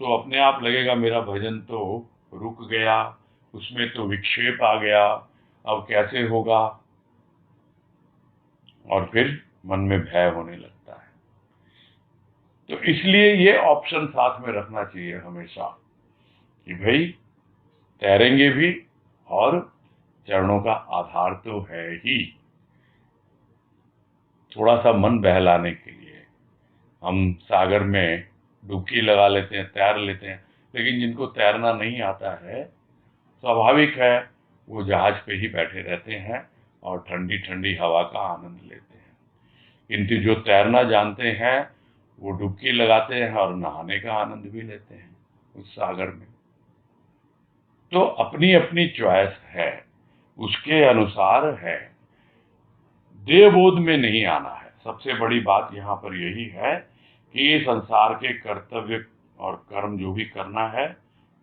Speaker 1: तो अपने आप लगेगा मेरा भजन तो रुक गया, उसमें तो विक्षेप आ गया, अब कैसे होगा, और फिर मन में भय होने लगता है। तो इसलिए ये ऑप्शन साथ में रखना चाहिए हमेशा कि भाई तैरेंगे भी, और चरणों का आधार तो है ही। थोड़ा सा मन बहलाने के लिए हम सागर में डुबकी लगा लेते हैं, तैर लेते हैं। लेकिन जिनको तैरना नहीं आता है स्वाभाविक है वो जहाज पे ही बैठे रहते हैं और ठंडी ठंडी हवा का आनंद लेते हैं। किंतु जो तैरना जानते हैं वो डुबकी लगाते हैं और नहाने का आनंद भी लेते हैं उस सागर में। तो अपनी अपनी चॉइस है, उसके अनुसार है। देहबोध में नहीं आना है। सबसे बड़ी बात यहाँ पर यही है कि ये संसार के कर्तव्य और कर्म जो भी करना है,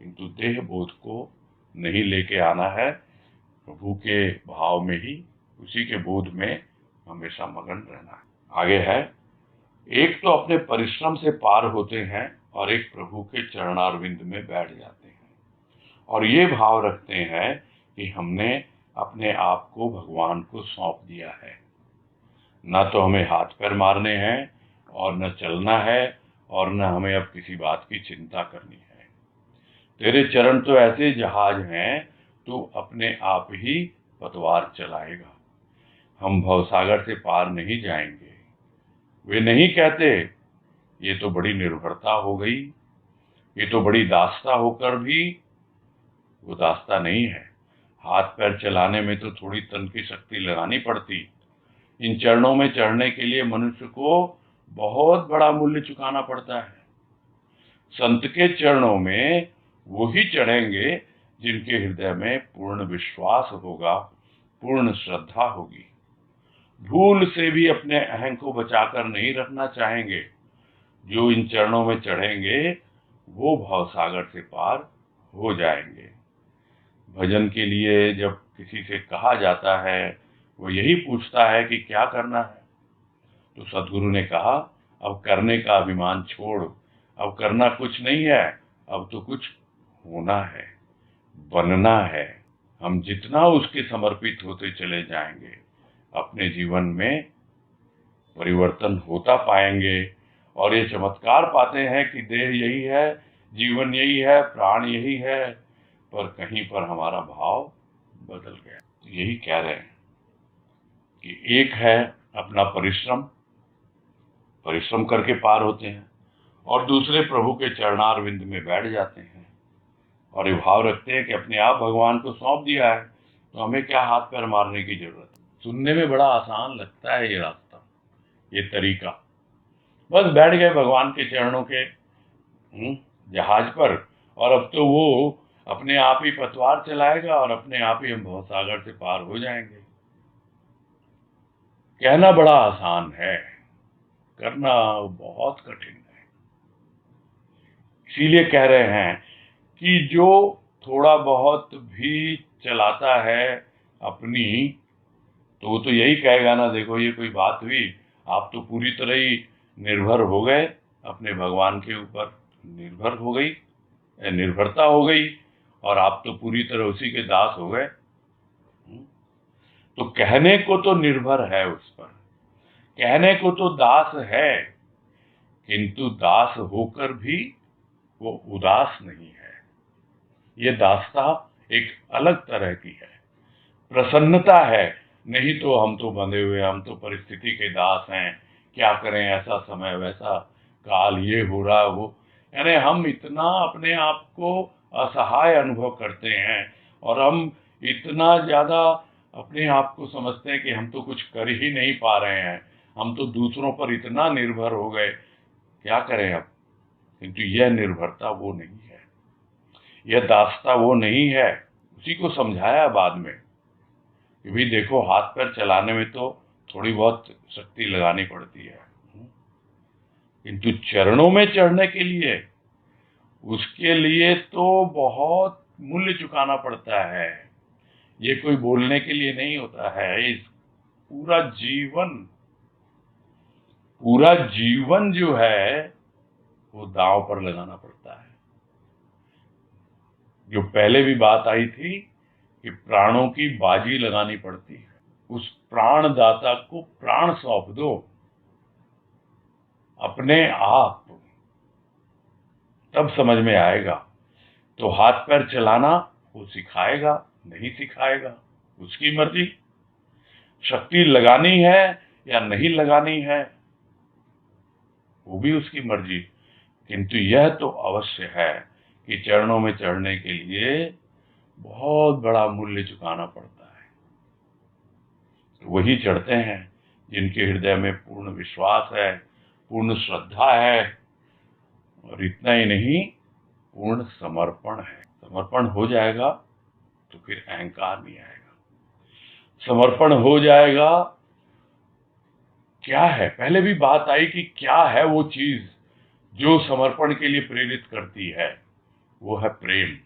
Speaker 1: किंतु देहबोध को नहीं लेके आना है। प्रभु के भाव में ही, उसी के बोध में हमेशा मगन रहना है। आगे है, एक तो अपने परिश्रम से पार होते हैं और एक प्रभु के चरणारविंद में बैठ जाते हैं और ये भाव रखते हैं कि हमने अपने आप को भगवान को सौंप दिया है। न तो हमें हाथ पैर मारने हैं और न चलना है और न हमें अब किसी बात की चिंता करनी है। तेरे चरण तो ऐसे जहाज हैं, तू अपने आप ही पतवार चलाएगा। हम भवसागर से पार नहीं जाएंगे। वे नहीं कहते ये तो बड़ी निर्भरता हो गई, ये तो बड़ी दास्ता होकर भी वो दास्ता नहीं है। हाथ पैर चलाने में तो थोड़ी तन की शक्ति लगानी पड़ती। इन चरणों में चढ़ने के लिए मनुष्य को बहुत बड़ा मूल्य चुकाना पड़ता है। संत के चरणों में वो ही चढ़ेंगे जिनके हृदय में पूर्ण विश्वास होगा, पूर्ण श्रद्धा होगी। भूल से भी अपने अहं को बचाकर नहीं रखना चाहेंगे। जो इन चरणों में चढ़ेंगे वो भवसागर से पार हो जाएंगे। भजन के लिए जब किसी से कहा जाता है, वो यही पूछता है कि क्या करना है, तो सद्गुरु ने कहा, अब करने का अभिमान छोड़, अब करना कुछ नहीं है, अब तो कुछ होना है, बनना है। हम जितना उसके समर्पित होते चले जाएंगे, अपने जीवन में परिवर्तन होता पाएंगे और ये चमत्कार पाते हैं कि देह यही है, जीवन यही है, प्राण यही है, पर कहीं पर हमारा भाव बदल गया। तो यही कह रहे हैं कि एक है अपना परिश्रम, परिश्रम करके पार होते हैं, और दूसरे प्रभु के चरणारविंद में बैठ जाते हैं और ये भाव रखते हैं कि अपने आप भगवान को सौंप दिया है, तो हमें क्या हाथ पैर मारने की जरूरत है। सुनने में बड़ा आसान लगता है ये रास्ता, ये तरीका। बस बैठ गए भगवान के चरणों के जहाज पर, और अब तो वो अपने आप ही पतवार चलाएगा और अपने आप ही हम भवसागर से पार हो जाएंगे। कहना बड़ा आसान है, करना बहुत कठिन है। इसीलिए कह रहे हैं कि जो थोड़ा बहुत भी चलाता है अपनी, तो वो तो यही कहेगा ना, देखो ये कोई बात हुई, आप तो पूरी तरह ही निर्भर हो गए अपने भगवान के ऊपर, निर्भर हो गई, निर्भरता हो गई, और आप तो पूरी तरह उसी के दास हो गए। तो कहने को तो निर्भर है उस पर, कहने को तो दास है, किंतु दास होकर भी वो उदास नहीं है। ये दास्ता एक अलग तरह की है, प्रसन्नता है। नहीं तो हम तो बंधे हुए, हम तो परिस्थिति के दास हैं, क्या करें, ऐसा समय वैसा काल, ये हो रहा वो, यानी हम इतना अपने आप को असहाय अनुभव करते हैं और हम इतना ज्यादा अपने आप को समझते हैं कि हम तो कुछ कर ही नहीं पा रहे हैं, हम तो दूसरों पर इतना निर्भर हो गए, क्या करें अब। किंतु यह निर्भरता वो नहीं है, यह दास्ता वो नहीं है। उसी को समझाया बाद में कि भाई देखो, हाथ पैर चलाने में तो थोड़ी बहुत शक्ति लगानी पड़ती है, किंतु चरणों में चढ़ने के लिए, उसके लिए तो बहुत मूल्य चुकाना पड़ता है। ये कोई बोलने के लिए नहीं होता है। इस पूरा जीवन जो है वो दांव पर लगाना पड़ता है। जो पहले भी बात आई थी कि प्राणों की बाजी लगानी पड़ती है। उस प्राणदाता को प्राण सौंप दो अपने आप, तब समझ में आएगा। तो हाथ पैर चलाना वो सिखाएगा, नहीं सिखाएगा उसकी मर्जी। शक्ति लगानी है या नहीं लगानी है वो भी उसकी मर्जी। किंतु यह तो अवश्य है कि चरणों में चढ़ने के लिए बहुत बड़ा मूल्य चुकाना पड़ता है। तो वही चढ़ते हैं जिनके हृदय में पूर्ण विश्वास है, पूर्ण श्रद्धा है, और इतना ही नहीं, पूर्ण समर्पण है। समर्पण हो जाएगा तो फिर अहंकार नहीं आएगा। समर्पण हो जाएगा, क्या है, पहले भी बात आई कि क्या है वो चीज जो समर्पण के लिए प्रेरित करती है। वो है प्रेम।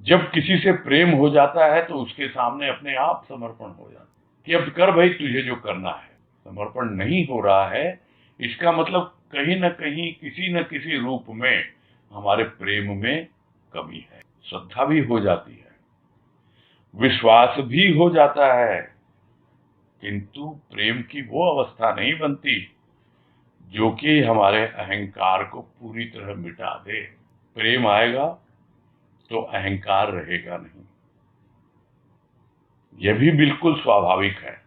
Speaker 1: जब किसी से प्रेम हो जाता है तो उसके सामने अपने आप समर्पण हो जाता है कि अब कर भाई, तुझे जो करना है। समर्पण नहीं हो रहा है, इसका मतलब कहीं ना कहीं किसी न किसी रूप में हमारे प्रेम में कमी है। श्रद्धा भी हो जाती है, विश्वास भी हो जाता है, किंतु प्रेम की वो अवस्था नहीं बनती जो कि हमारे अहंकार को पूरी तरह मिटा दे। प्रेम आएगा तो अहंकार रहेगा नहीं, यह भी बिल्कुल स्वाभाविक है।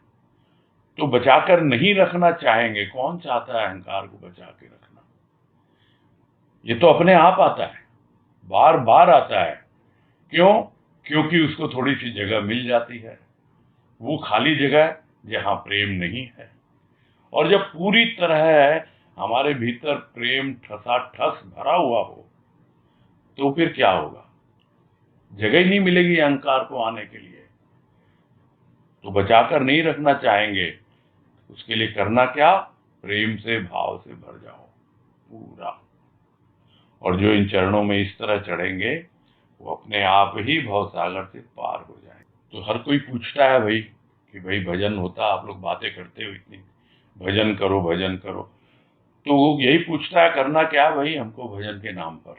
Speaker 1: तो बचाकर नहीं रखना चाहेंगे। कौन चाहता है अहंकार को बचा के रखना? ये तो अपने आप आता है, बार बार आता है। क्यों? क्योंकि उसको थोड़ी सी जगह मिल जाती है, वो खाली जगह जहां प्रेम नहीं है। और जब पूरी तरह हमारे भीतर प्रेम ठसाठस भरा हुआ हो तो फिर क्या होगा? जगह ही नहीं मिलेगी अहंकार को आने के लिए। तो बचाकर नहीं रखना चाहेंगे, उसके लिए करना क्या? प्रेम से, भाव से भर जाओ पूरा। और जो इन चरणों में इस तरह चढ़ेंगे वो अपने आप ही भवसागर से पार हो जाएंगे। तो हर कोई पूछता है भाई कि भाई भजन होता, आप लोग बातें करते हो इतनी, भजन करो भजन करो। तो वो यही पूछता है, करना क्या भाई हमको भजन के नाम पर,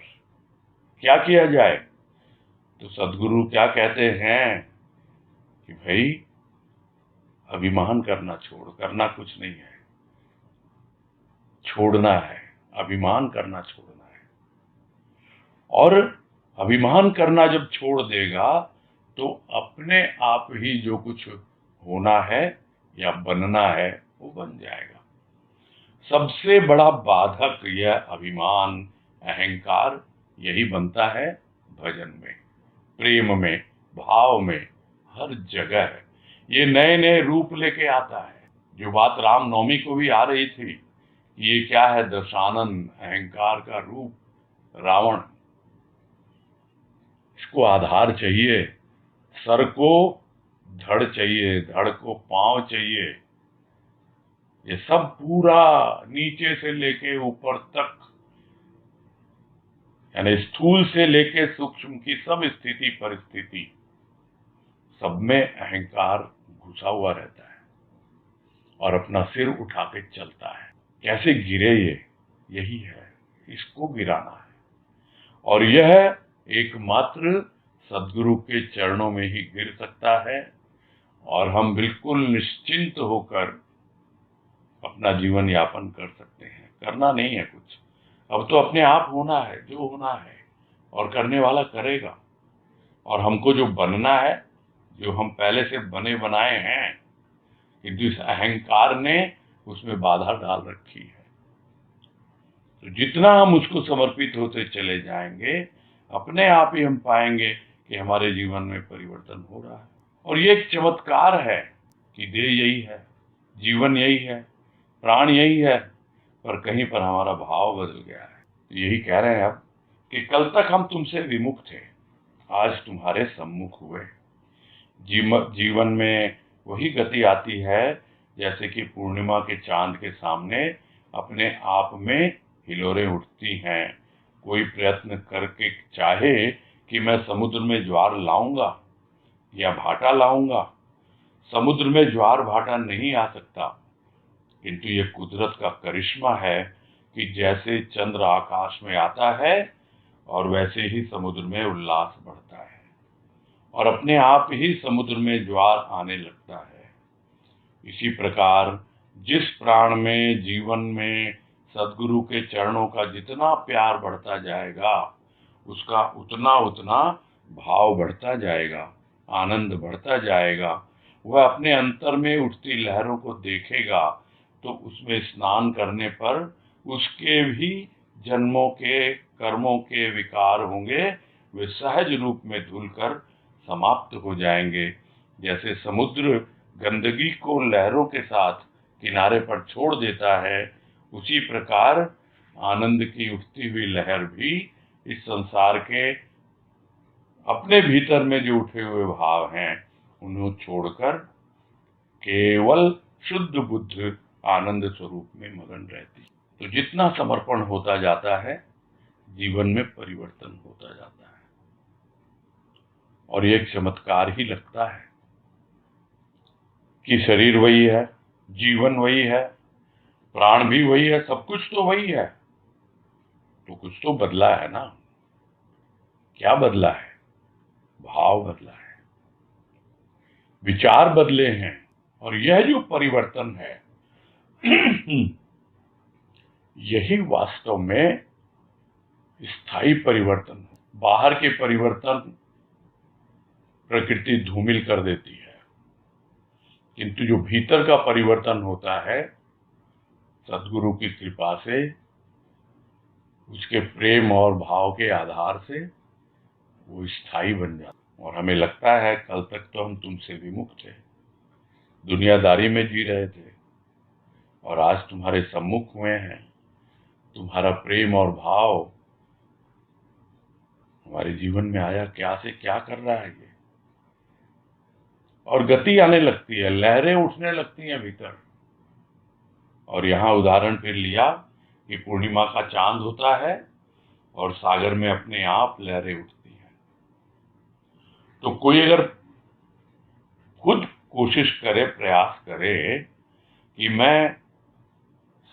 Speaker 1: क्या किया जाए? तो सदगुरु क्या कहते हैं कि भाई अभिमान करना छोड़, करना कुछ नहीं है, छोड़ना है, अभिमान करना छोड़ना है। और अभिमान करना जब छोड़ देगा तो अपने आप ही जो कुछ होना है या बनना है वो बन जाएगा। सबसे बड़ा बाधक यह अभिमान, अहंकार यही बनता है भजन में, प्रेम में, भाव में, हर जगह है। ये नए नए रूप लेके आता है। जो बात रामनवमी को भी आ रही थी, ये क्या है? दशानन, अहंकार का रूप रावण। इसको आधार चाहिए, सर को धड़ चाहिए, धड़ को पांव चाहिए। ये सब पूरा नीचे से लेके ऊपर तक, यानी स्थूल से लेके सूक्ष्म की सब स्थिति परिस्थिति, सब में अहंकार घुसा हुआ रहता है और अपना सिर उठा के चलता है। कैसे गिरे ये? यही है, इसको गिराना है। और यह एकमात्र सदगुरु के चरणों में ही गिर सकता है। और हम बिल्कुल निश्चिंत होकर अपना जीवन यापन कर सकते हैं। करना नहीं है कुछ, अब तो अपने आप होना है जो होना है, और करने वाला करेगा। और हमको जो बनना है, जो हम पहले से बने बनाए हैं, किंतु इस अहंकार ने उसमें बाधा डाल रखी है। तो जितना हम उसको समर्पित होते चले जाएंगे, अपने आप ही हम पाएंगे कि हमारे जीवन में परिवर्तन हो रहा है। और ये एक चमत्कार है कि देह यही है, जीवन यही है, प्राण यही है, पर कहीं पर हमारा भाव बदल गया है। तो यही कह रहे हैं अब कि कल तक हम तुमसे विमुख थे, आज तुम्हारे सम्मुख हुए। जीवन में वही गति आती है जैसे कि पूर्णिमा के चांद के सामने अपने आप में हिलोरें उठती हैं। कोई प्रयत्न करके चाहे कि मैं समुद्र में ज्वार लाऊंगा या भाटा लाऊंगा, समुद्र में ज्वार भाटा नहीं आ सकता। किंतु ये कुदरत का करिश्मा है कि जैसे चंद्र आकाश में आता है और वैसे ही समुद्र में उल्लास बढ़ता है और अपने आप ही समुद्र में ज्वार आने लगता है। इसी प्रकार जिस प्राण में, जीवन में सदगुरु के चरणों का जितना प्यार बढ़ता जाएगा, उसका उतना उतना भाव बढ़ता जाएगा, आनंद बढ़ता जाएगा। वह अपने अंतर में उठती लहरों को देखेगा तो उसमें स्नान करने पर उसके भी जन्मों के, कर्मों के विकार होंगे, वे सहज रूप में धुलकर समाप्त हो जाएंगे। जैसे समुद्र गंदगी को लहरों के साथ किनारे पर छोड़ देता है, उसी प्रकार आनंद की उठती हुई लहर भी इस संसार के अपने भीतर में जो उठे हुए भाव हैं उन्हें छोड़कर केवल शुद्ध बुद्ध आनंद स्वरूप में मगन रहती। तो जितना समर्पण होता जाता है, जीवन में परिवर्तन होता जाता है। और ये एक चमत्कार ही लगता है कि शरीर वही है, जीवन वही है, प्राण भी वही है, सब कुछ तो वही है, तो कुछ तो बदला है ना। क्या बदला है? भाव बदला है, विचार बदले हैं। और यह जो परिवर्तन है यही वास्तव में स्थायी परिवर्तन है। बाहर के परिवर्तन प्रकृति धूमिल कर देती है, किंतु जो भीतर का परिवर्तन होता है सद्गुरु की कृपा से, उसके प्रेम और भाव के आधार से वो स्थायी बन जाता। और हमें लगता है कल तक तो हम तुमसे विमुख थे, दुनियादारी में जी रहे थे, और आज तुम्हारे सम्मुख हुए हैं। तुम्हारा प्रेम और भाव हमारे जीवन में आया, क्या से क्या कर रहा है ये। और गति आने लगती है, लहरें उठने लगती हैं भीतर। और यहाँ उदाहरण फिर लिया कि पूर्णिमा का चांद होता है और सागर में अपने आप लहरें उठती हैं। तो कोई अगर खुद कोशिश करे, प्रयास करे कि मैं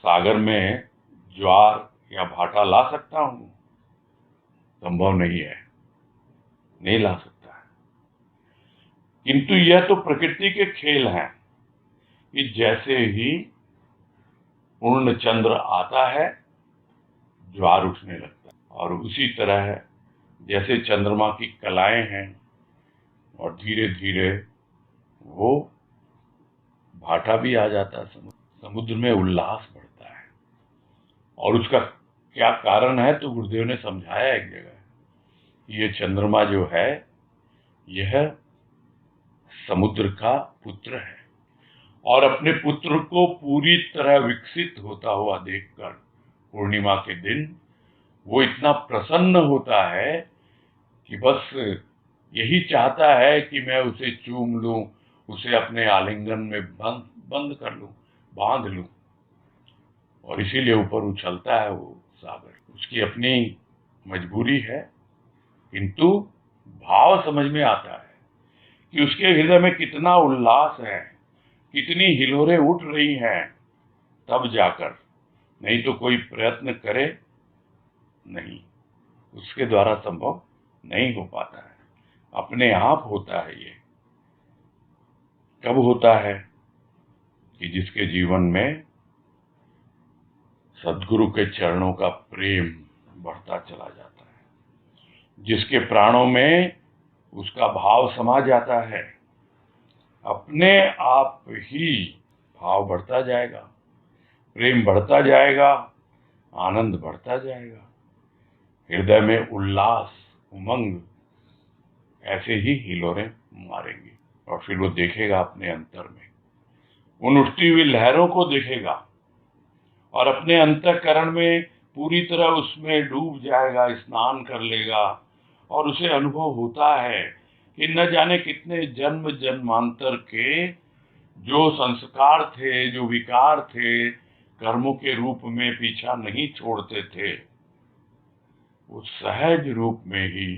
Speaker 1: सागर में ज्वार या भाटा ला सकता हूं, संभव नहीं है, नहीं ला सकता है। किंतु यह तो प्रकृति के खेल हैं कि जैसे ही पूर्ण चंद्र आता है ज्वार उठने लगता है, और उसी तरह जैसे चंद्रमा की कलाएं हैं और धीरे धीरे वो भाटा भी आ जाता है, समुद्र में उल्लास बढ़ता है। और उसका क्या कारण है तो गुरुदेव ने समझाया एक जगह, ये चंद्रमा जो है यह समुद्र का पुत्र है, और अपने पुत्र को पूरी तरह विकसित होता हुआ देखकर पूर्णिमा के दिन वो इतना प्रसन्न होता है कि बस यही चाहता है कि मैं उसे चूम लूं, उसे अपने आलिंगन में बंद कर लूं, बांध लूं। और इसीलिए ऊपर उछलता है वो सागर। उसकी अपनी मजबूरी है, किंतु भाव समझ में आता है कि उसके हृदय में कितना उल्लास है, कितनी हिलोरें उठ रही हैं, तब जाकर। नहीं तो कोई प्रयत्न करे नहीं, उसके द्वारा संभव नहीं हो पाता है, अपने आप होता है। ये कब होता है कि जिसके जीवन में सद्गुरु के चरणों का प्रेम बढ़ता चला जाता है, जिसके प्राणों में उसका भाव समा जाता है, अपने आप ही भाव बढ़ता जाएगा, प्रेम बढ़ता जाएगा, आनंद बढ़ता जाएगा, हृदय में उल्लास, उमंग ऐसे ही हिलोरें मारेंगी। और फिर वो देखेगा अपने अंतर में, उन उठती हुई लहरों को देखेगा और अपने अंतःकरण में पूरी तरह उसमें डूब जाएगा, स्नान कर लेगा। और उसे अनुभव होता है कि न जाने कितने जन्म जन्मांतर के जो संस्कार थे, जो विकार थे, कर्मों के रूप में पीछा नहीं छोड़ते थे, वो सहज रूप में ही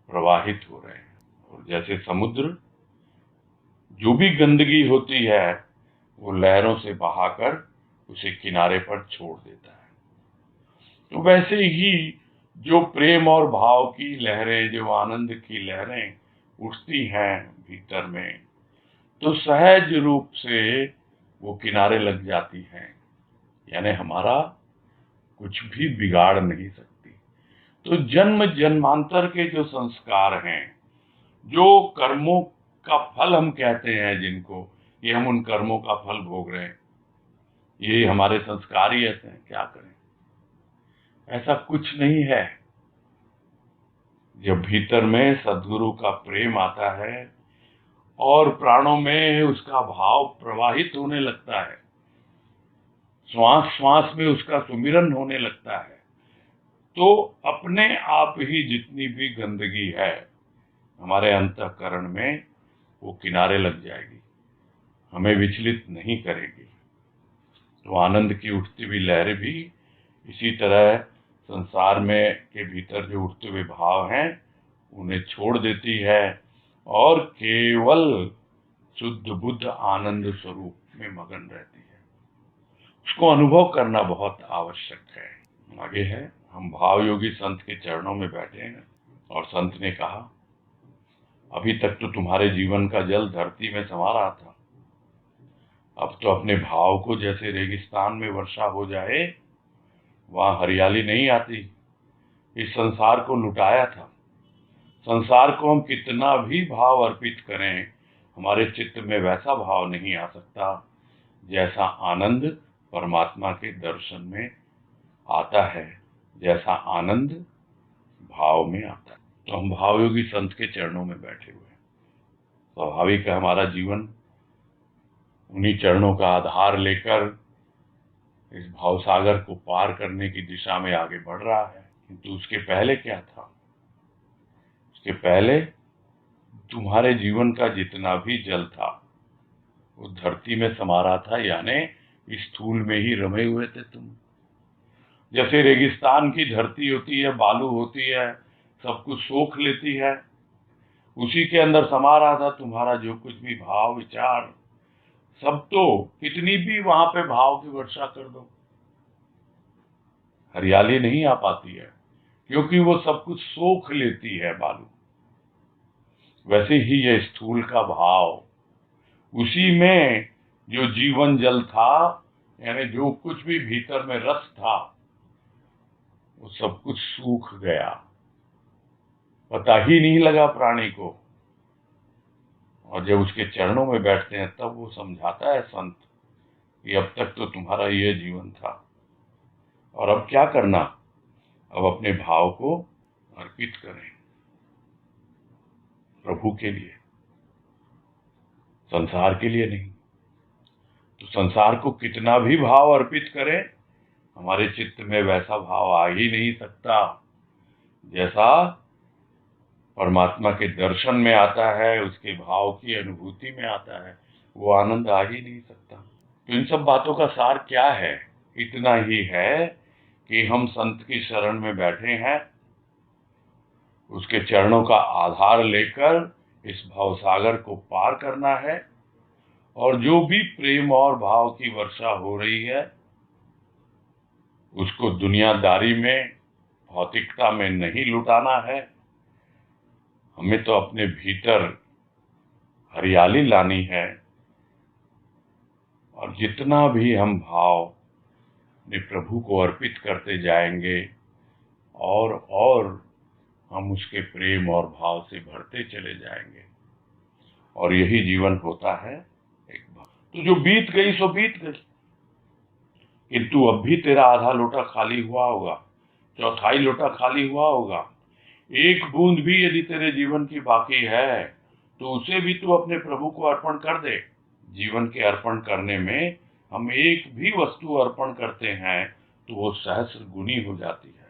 Speaker 1: प्रवाहित हो रहे हैं। और जैसे समुद्र जो भी गंदगी होती है वो लहरों से बहाकर उसे किनारे पर छोड़ देता है, तो वैसे ही जो प्रेम और भाव की लहरें, जो आनंद की लहरें उठती हैं भीतर में, तो सहज रूप से वो किनारे लग जाती हैं, यानी हमारा कुछ भी बिगाड़ नहीं सकती। तो जन्म जन्मांतर के जो संस्कार हैं, जो कर्मों का फल हम कहते हैं जिनको, ये हम उन कर्मों का फल भोग रहे हैं, ये हमारे संस्कार ही ऐसे हैं, क्या करें। ऐसा कुछ नहीं है, जब भीतर में सद्गुरु का प्रेम आता है और प्राणों में उसका भाव प्रवाहित होने लगता है, श्वास श्वास में उसका सुमिरन होने लगता है, तो अपने आप ही जितनी भी गंदगी है हमारे अंतःकरण में वो किनारे लग जाएगी, हमें विचलित नहीं करेगी। तो आनंद की उठती हुई लहरें भी इसी तरह संसार में के भीतर जो उठते हुए भाव हैं उन्हें छोड़ देती है और केवल शुद्ध बुद्ध आनंद स्वरूप में मगन रहती है। उसको अनुभव करना बहुत आवश्यक है। आगे है, हम भाव योगी संत के चरणों में बैठे हैं और संत ने कहा, अभी तक तो तुम्हारे जीवन का जल धरती में समा रहा था, अब तो अपने भाव को जैसे रेगिस्तान में वर्षा हो जाए वहां हरियाली नहीं आती। इस संसार को लुटाया था, संसार को हम कितना भी भाव अर्पित करें हमारे चित्त में वैसा भाव नहीं आ सकता जैसा आनंद परमात्मा के दर्शन में आता है, जैसा आनंद भाव में आता है। तो हम भावयोगी संत के चरणों में बैठे हुए हैं। स्वाभाविक है हमारा जीवन उन्हीं चरणों का आधार लेकर इस भाव सागर को पार करने की दिशा में आगे बढ़ रहा है। किंतु उसके पहले क्या था? उसके पहले तुम्हारे जीवन का जितना भी जल था वो धरती में समा रहा था, यानी इस स्थूल में ही रमे हुए थे तुम। जैसे रेगिस्तान की धरती होती है, बालू होती है, सब कुछ सोख लेती है, उसी के अंदर समा रहा था तुम्हारा जो कुछ भी भाव विचार, सब तो कितनी भी वहां पे भाव की वर्षा कर दो हरियाली नहीं आ पाती है, क्योंकि वो सब कुछ सोख लेती है बालू। वैसे ही ये स्थूल का भाव, उसी में जो जीवन जल था, यानी जो कुछ भी भीतर में रस था, वो सब कुछ सूख गया, पता ही नहीं लगा प्राणी को। और जब उसके चरणों में बैठते हैं तब वो समझाता है संत कि अब तक तो तुम्हारा ये जीवन था और अब क्या करना, अब अपने भाव को अर्पित करें प्रभु के लिए, संसार के लिए नहीं। तो संसार को कितना भी भाव अर्पित करें हमारे चित्त में वैसा भाव आ ही नहीं सकता जैसा परमात्मा के दर्शन में आता है, उसके भाव की अनुभूति में आता है, वो आनंद आ ही नहीं सकता। तो इन सब बातों का सार क्या है? इतना ही है कि हम संत की शरण में बैठे हैं, उसके चरणों का आधार लेकर इस भवसागर को पार करना है, और जो भी प्रेम और भाव की वर्षा हो रही है उसको दुनियादारी में, भौतिकता में नहीं लुटाना है। हमें तो अपने भीतर हरियाली लानी है, और जितना भी हम भाव अपने प्रभु को अर्पित करते जाएंगे और हम उसके प्रेम और भाव से भरते चले जाएंगे, और यही जीवन होता है एक बार। तो जो बीत गई सो बीत गई, किंतु अब भी तेरा आधा लोटा खाली हुआ होगा, चौथाई लोटा खाली हुआ होगा। एक बूंद भी यदि तेरे जीवन की बाकी है तो उसे भी तू अपने प्रभु को अर्पण कर दे। जीवन के अर्पण करने में हम एक भी वस्तु अर्पण करते हैं तो वो सहस्र गुनी हो जाती है।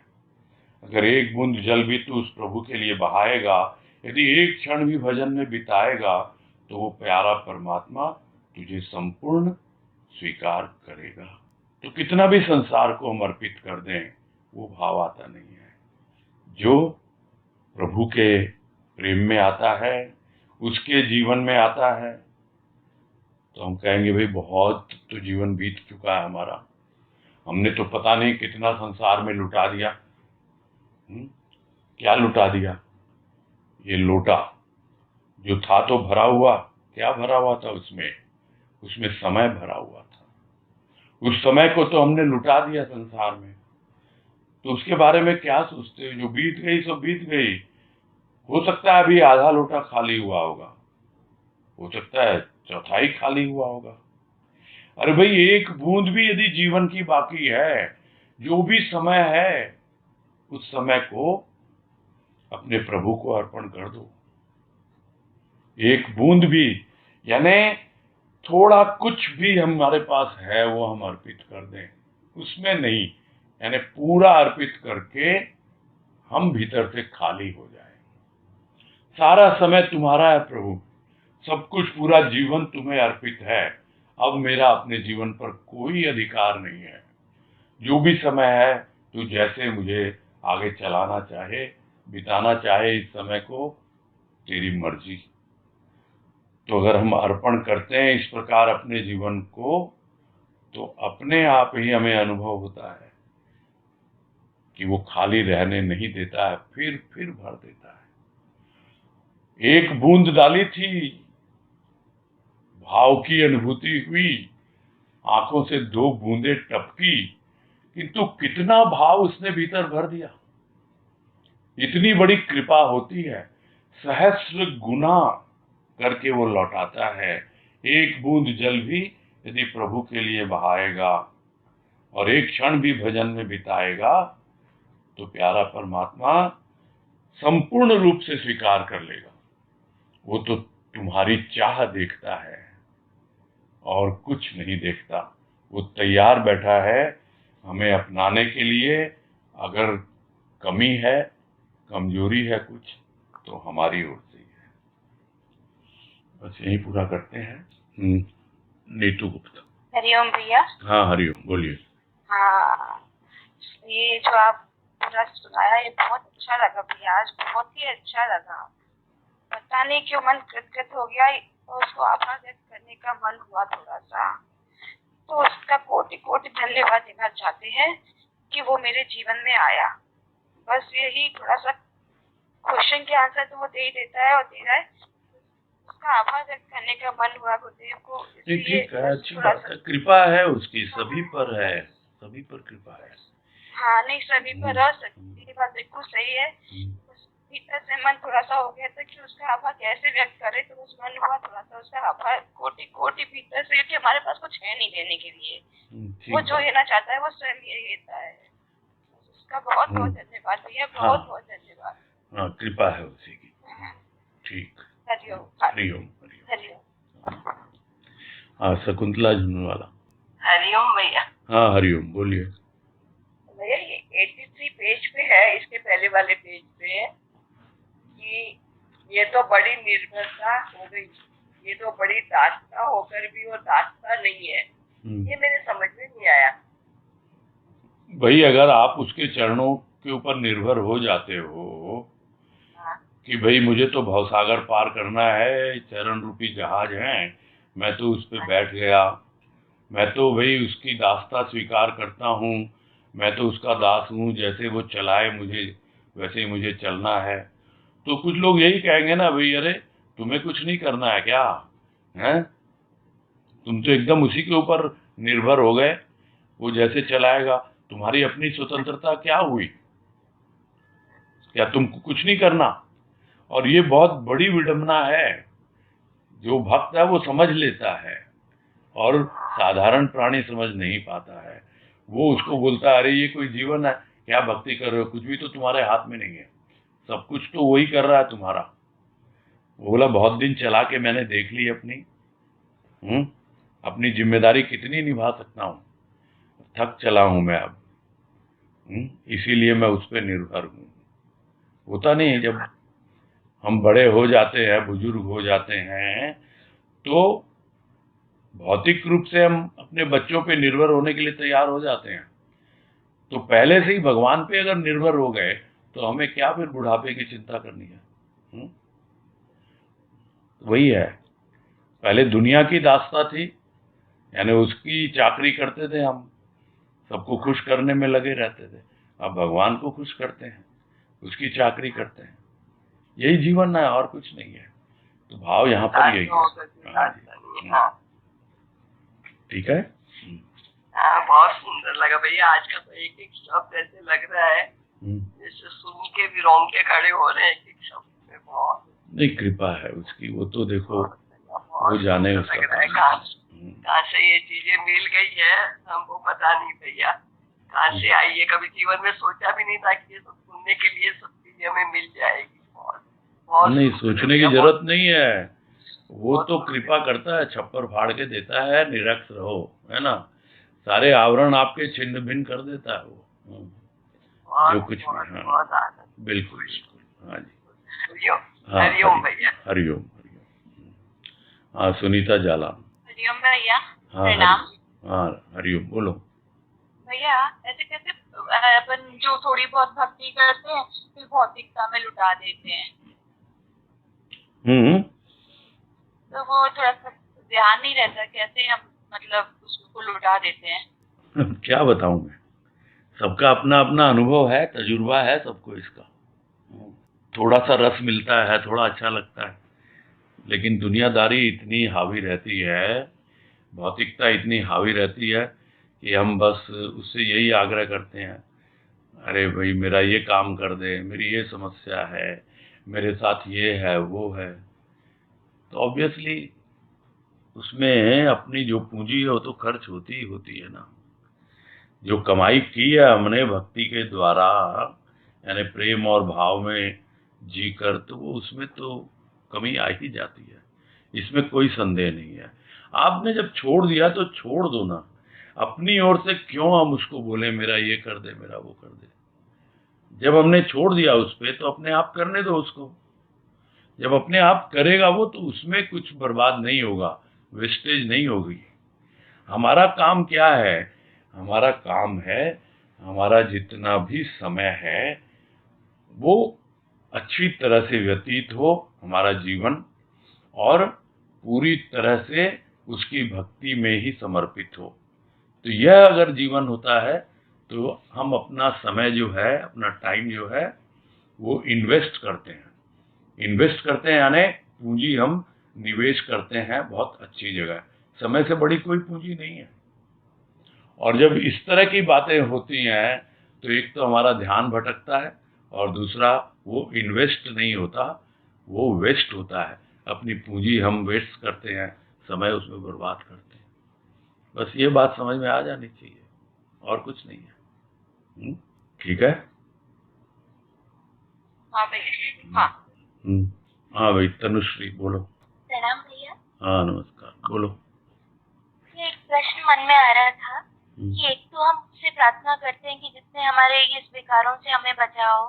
Speaker 1: अगर एक बूंद जल भी तू उस प्रभु के लिए बहाएगा, यदि एक क्षण भी भजन में बिताएगा, तो वो प्यारा परमात्मा तुझे संपूर्ण स्वीकार करेगा। तो कितना भी संसार को हम अर्पित कर दें वो भाव आता नहीं है। जो प्रभु के प्रेम में आता है, उसके जीवन में आता है, तो हम कहेंगे भाई बहुत तो जीवन बीत चुका है हमारा, हमने तो पता नहीं कितना संसार में लुटा दिया। क्या लुटा दिया? ये लोटा जो था तो भरा हुआ, क्या भरा हुआ था उसमें? उसमें समय भरा हुआ था। उस समय को तो हमने लुटा दिया संसार में। तो उसके बारे में क्या सोचते हो? जो बीत गई सो बीत गई। हो सकता है अभी आधा लोटा खाली हुआ होगा, हो सकता है चौथाई खाली हुआ होगा। अरे भाई एक बूंद भी यदि जीवन की बाकी है, जो भी समय है उस समय को अपने प्रभु को अर्पण कर दो। एक बूंद भी, यानी थोड़ा कुछ भी हमारे पास है वो हम अर्पित कर दें, उसमें नहीं, यानी पूरा अर्पित करके हम भीतर से खाली हो जाए। सारा समय तुम्हारा है प्रभु, सब कुछ, पूरा जीवन तुम्हें अर्पित है। अब मेरा अपने जीवन पर कोई अधिकार नहीं है। जो भी समय है तू जैसे मुझे आगे चलाना चाहे, बिताना चाहे इस समय को, तेरी मर्जी। तो अगर हम अर्पण करते हैं इस प्रकार अपने जीवन को, तो अपने आप ही हमें अनुभव होता है कि वो खाली रहने नहीं देता है, फिर भर देता है। एक बूंद डाली थी, भाव की अनुभूति हुई, आंखों से 2 बूंदें टपकी, किंतु कितना भाव उसने भीतर भर दिया। इतनी बड़ी कृपा होती है, सहस्र गुना करके वो लौटाता है। एक बूंद जल भी यदि प्रभु के लिए बहाएगा और एक क्षण भी भजन में बिताएगा, तो प्यारा परमात्मा संपूर्ण रूप से स्वीकार कर लेगा। वो तो तुम्हारी चाह देखता है और कुछ नहीं देखता। वो तैयार बैठा है हमें अपनाने के लिए। अगर कमी है, कमजोरी है कुछ, तो हमारी ओर से ही है। बस यही पूरा करते हैं। नीतू गुप्ता।
Speaker 2: हरिओम भैया।
Speaker 1: हाँ हरिओम, बोलिए।
Speaker 2: हाँ, ये जो आप पूरा सुनाया ये बहुत अच्छा लगा भैया, आज बहुत ही अच्छा लगा। पता नहीं क्यों मन कृतकृत हो गया और उसको आभार व्यक्त करने का मन हुआ थोड़ा सा। तो उसका कोटि कोटि धन्यवाद देना चाहते हैं कि वो मेरे जीवन में आया। बस यही थोड़ा सा क्वेश्चन के आंसर तो वो दे ही देता है और दे रहा है, उसका आभार व्यक्त करने का मन हुआ गुरुदेव को।
Speaker 1: ठीक है, अच्छी बात है, कृपा है उसकी, सभी पर है, सभी पर कृपा है।
Speaker 2: हाँ नहीं, सभी पर रह सकती है, बात बिल्कुल सही है। भीतर से मन थोड़ा सा हो गया था कि उसका आभार कैसे व्यक्त करे, तो उस मन हुआ थोड़ा सा उसका आभार कोटि कोटि भीतर से, कि हमारे पास कुछ है नहीं देने के लिए। वो जो लेना चाहता है वो स्वयं ये लेता है। उसका बहुत बहुत धन्यवाद भैया, बहुत बहुत धन्यवाद।
Speaker 1: हाँ, कृपा है उसी की। ठीक।
Speaker 2: हरिओम
Speaker 1: हरिओम
Speaker 2: हरिओम।
Speaker 1: हाँ, शकुंतला झुनवाला।
Speaker 2: हरिओम भैया।
Speaker 1: हाँ हरिओम, बोलिए।
Speaker 2: भैया ये 83 पेज पे है, इसके पहले वाले पेज पे है कि ये तो बड़ी निर्भरता हो गई, ये तो बड़ी दासता होकर भी वो दासता नहीं है। ये मेरे समझ में नहीं आया।
Speaker 1: भाई अगर आप उसके चरणों के ऊपर निर्भर हो जाते हो कि भाई मुझे तो भवसागर पार करना है, चरण रूपी जहाज है, मैं तो उस पर बैठ गया, मैं तो भाई उसकी दासता स्वीकार करता हूँ, मैं तो उसका दास हूँ, जैसे वो चलाए मुझे वैसे ही मुझे चलना है, तो कुछ लोग यही कहेंगे ना, भाई अरे तुम्हें कुछ नहीं करना है क्या है, तुम तो एकदम उसी के ऊपर निर्भर हो गए, वो जैसे चलाएगा, तुम्हारी अपनी स्वतंत्रता क्या हुई, क्या तुमको कुछ नहीं करना। और ये बहुत बड़ी विडंबना है। जो भक्त है वो समझ लेता है और साधारण प्राणी समझ नहीं पाता है। वो उसको बोलता है अरे ये कोई जीवन है, क्या भक्ति कर रहे हो, कुछ भी तो तुम्हारे हाथ में नहीं है, सब कुछ तो वही कर रहा है तुम्हारा। वो बोला बहुत दिन चला के मैंने देख ली अपनी जिम्मेदारी कितनी निभा सकता हूँ, थक चला हूं मैं अब, इसीलिए मैं उस पर निर्भर हूँ। होता नहीं, जब हम बड़े हो जाते हैं, बुजुर्ग हो जाते हैं, तो भौतिक रूप से हम अपने बच्चों पे निर्भर होने के लिए तैयार हो जाते हैं, तो पहले से ही भगवान पे अगर निर्भर हो गए तो हमें क्या फिर बुढ़ापे की चिंता करनी है। वही है, पहले दुनिया की दास्ता थी, यानी उसकी चाकरी करते थे हम, सबको खुश करने में लगे रहते थे। अब भगवान को खुश करते हैं, उसकी चाकरी करते हैं, यही जीवन है और कुछ नहीं है। तो भाव यहाँ पर यही है। ठीक है।
Speaker 2: बहुत सुंदर लगा भैया, आज का तो एक एक शब्द ऐसे लग रहा है जैसे सुन के भी रोंगटे खड़े हो रहे हैं एक एक शब्द में। बहुत
Speaker 1: नहीं, कृपा है उसकी, वो तो देखो वो जाने उसका
Speaker 2: कहाँ से ये चीजें मिल गई है हमको पता नहीं भैया, कहाँ से आई है, कभी जीवन में सोचा भी नहीं था कि ये सब सुनने के लिए सब चीजें
Speaker 3: भी हमें मिल जाएगी। बहुत बहुत
Speaker 1: नहीं,
Speaker 3: शुक्र
Speaker 1: सोचने की
Speaker 3: भैया,
Speaker 1: जरूरत नहीं है, वो
Speaker 3: बहुत
Speaker 1: तो
Speaker 3: शुक्र
Speaker 1: कृपा करता है, छप्पर फाड़ के देता है, निरक्ष रहो, है ना। सारे आवरण आपके छिन्न भिन्न कर देता है वो। जो
Speaker 3: बहुत
Speaker 1: कुछ भी,
Speaker 3: बहुत
Speaker 1: हाँ,
Speaker 3: बहुत आनंद।
Speaker 1: बिल्कुल बिल्कुल, हाँ जी।
Speaker 3: हरिओम
Speaker 1: हाँ,
Speaker 3: हरिओम भैया।
Speaker 1: हरिओम हरिओम। हाँ, सुनीता जालान।
Speaker 2: हरिओम भैया,
Speaker 1: हाँ,
Speaker 2: प्रणाम।
Speaker 1: हाँ, हरिओम, बोलो।
Speaker 2: भैया ऐसे कैसे अपन जो थोड़ी बहुत भक्ति करते हैं फिर भौतिकता में लुटा देते हैं,
Speaker 1: हम्म।
Speaker 2: तो वो थोड़ा सा ध्यान नहीं रहता कैसे हम मतलब उसको लुटा देते हैं।
Speaker 1: क्या बताऊं मैं, सबका अपना अपना अनुभव है, तजुर्बा है सबको इसका। थोड़ा सा रस मिलता है, थोड़ा अच्छा लगता है, लेकिन दुनियादारी इतनी हावी रहती है, भौतिकता इतनी हावी रहती है कि हम बस उससे यही आग्रह करते हैं, अरे भाई मेरा ये काम कर दे, मेरी ये समस्या है, मेरे साथ ये है वो है। तो ऑब्वियसली उसमें अपनी जो पूंजी है वो तो खर्च होती ही होती है ना। जो कमाई की है हमने भक्ति के द्वारा, यानी प्रेम और भाव में जीकर, तो वो उसमें तो कमी आ ही जाती है, इसमें कोई संदेह नहीं है। आपने जब छोड़ दिया तो छोड़ दो ना, अपनी ओर से क्यों हम उसको बोले मेरा ये कर दे, मेरा वो कर दे। जब हमने छोड़ दिया उस पे तो अपने आप करने दो उसको। जब अपने आप करेगा वो, तो उसमें कुछ बर्बाद नहीं होगा, वेस्टेज नहीं होगी। हमारा काम क्या है, हमारा काम है, हमारा जितना भी समय है वो अच्छी तरह से व्यतीत हो, हमारा जीवन, और पूरी तरह से उसकी भक्ति में ही समर्पित हो। तो यह अगर जीवन होता है तो हम अपना समय जो है, अपना टाइम जो है, वो इन्वेस्ट करते हैं। इन्वेस्ट करते हैं यानी पूंजी हम निवेश करते हैं बहुत अच्छी जगह। समय से बड़ी कोई पूंजी नहीं है। और जब इस तरह की बातें होती हैं तो एक तो हमारा ध्यान भटकता है, और दूसरा वो इन्वेस्ट नहीं होता, वो वेस्ट होता है। अपनी पूंजी हम वेस्ट करते हैं, समय उसमें बर्बाद करते हैं। बस ये बात समझ में आ जानी चाहिए, और कुछ नहीं है। ठीक है।
Speaker 2: हाँ भैया। हाँ।
Speaker 1: हाँ भाई, तनुश्री बोलो।
Speaker 2: प्रणाम भैया।
Speaker 1: हाँ, नमस्कार, बोलो।
Speaker 2: ये एक प्रश्न मन में आ रहा था कि एक तो हम उससे प्रार्थना करते हैं कि जिससे हमारे ये विकारों से हमें बचाओ,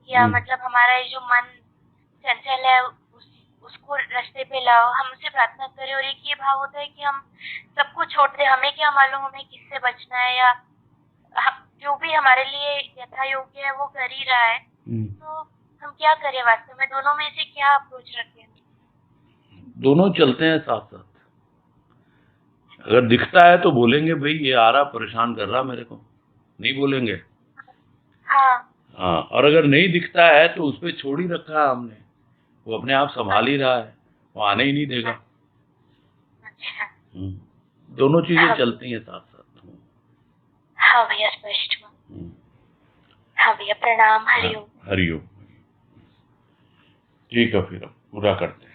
Speaker 2: या मतलब हमारा ये जो मन चंचल है उसको रास्ते पे लाओ, हम उससे प्रार्थना करें। और एक ये भाव होता है कि हम सबको छोड़ दे, हमें क्या मालूम हमें किससे बचना है, या जो भी हमारे लिए यथा योग्य है वो कर ही रहा है, तो हम क्या करें वास्तव में, दोनों में से क्या अप्रोच रखें?
Speaker 1: दोनों चलते हैं साथ साथ। अगर दिखता है तो बोलेंगे भाई ये आ रहा परेशान कर रहा मेरे को, नहीं बोलेंगे।
Speaker 2: हाँ।
Speaker 1: हाँ, और अगर नहीं दिखता है तो उस पर छोड़ ही रखा है हमने, वो अपने आप संभाल ही रहा है, वो आने ही नहीं देगा।
Speaker 2: अच्छा।
Speaker 1: दोनों चीजें चलती हैं साथ साथ।
Speaker 2: हाँ भैया, स्पष्ट हुआ। हाँ भैया, प्रणाम, हरिओम।
Speaker 1: हरिओम। ठीक है, फिर पूरा करते हैं।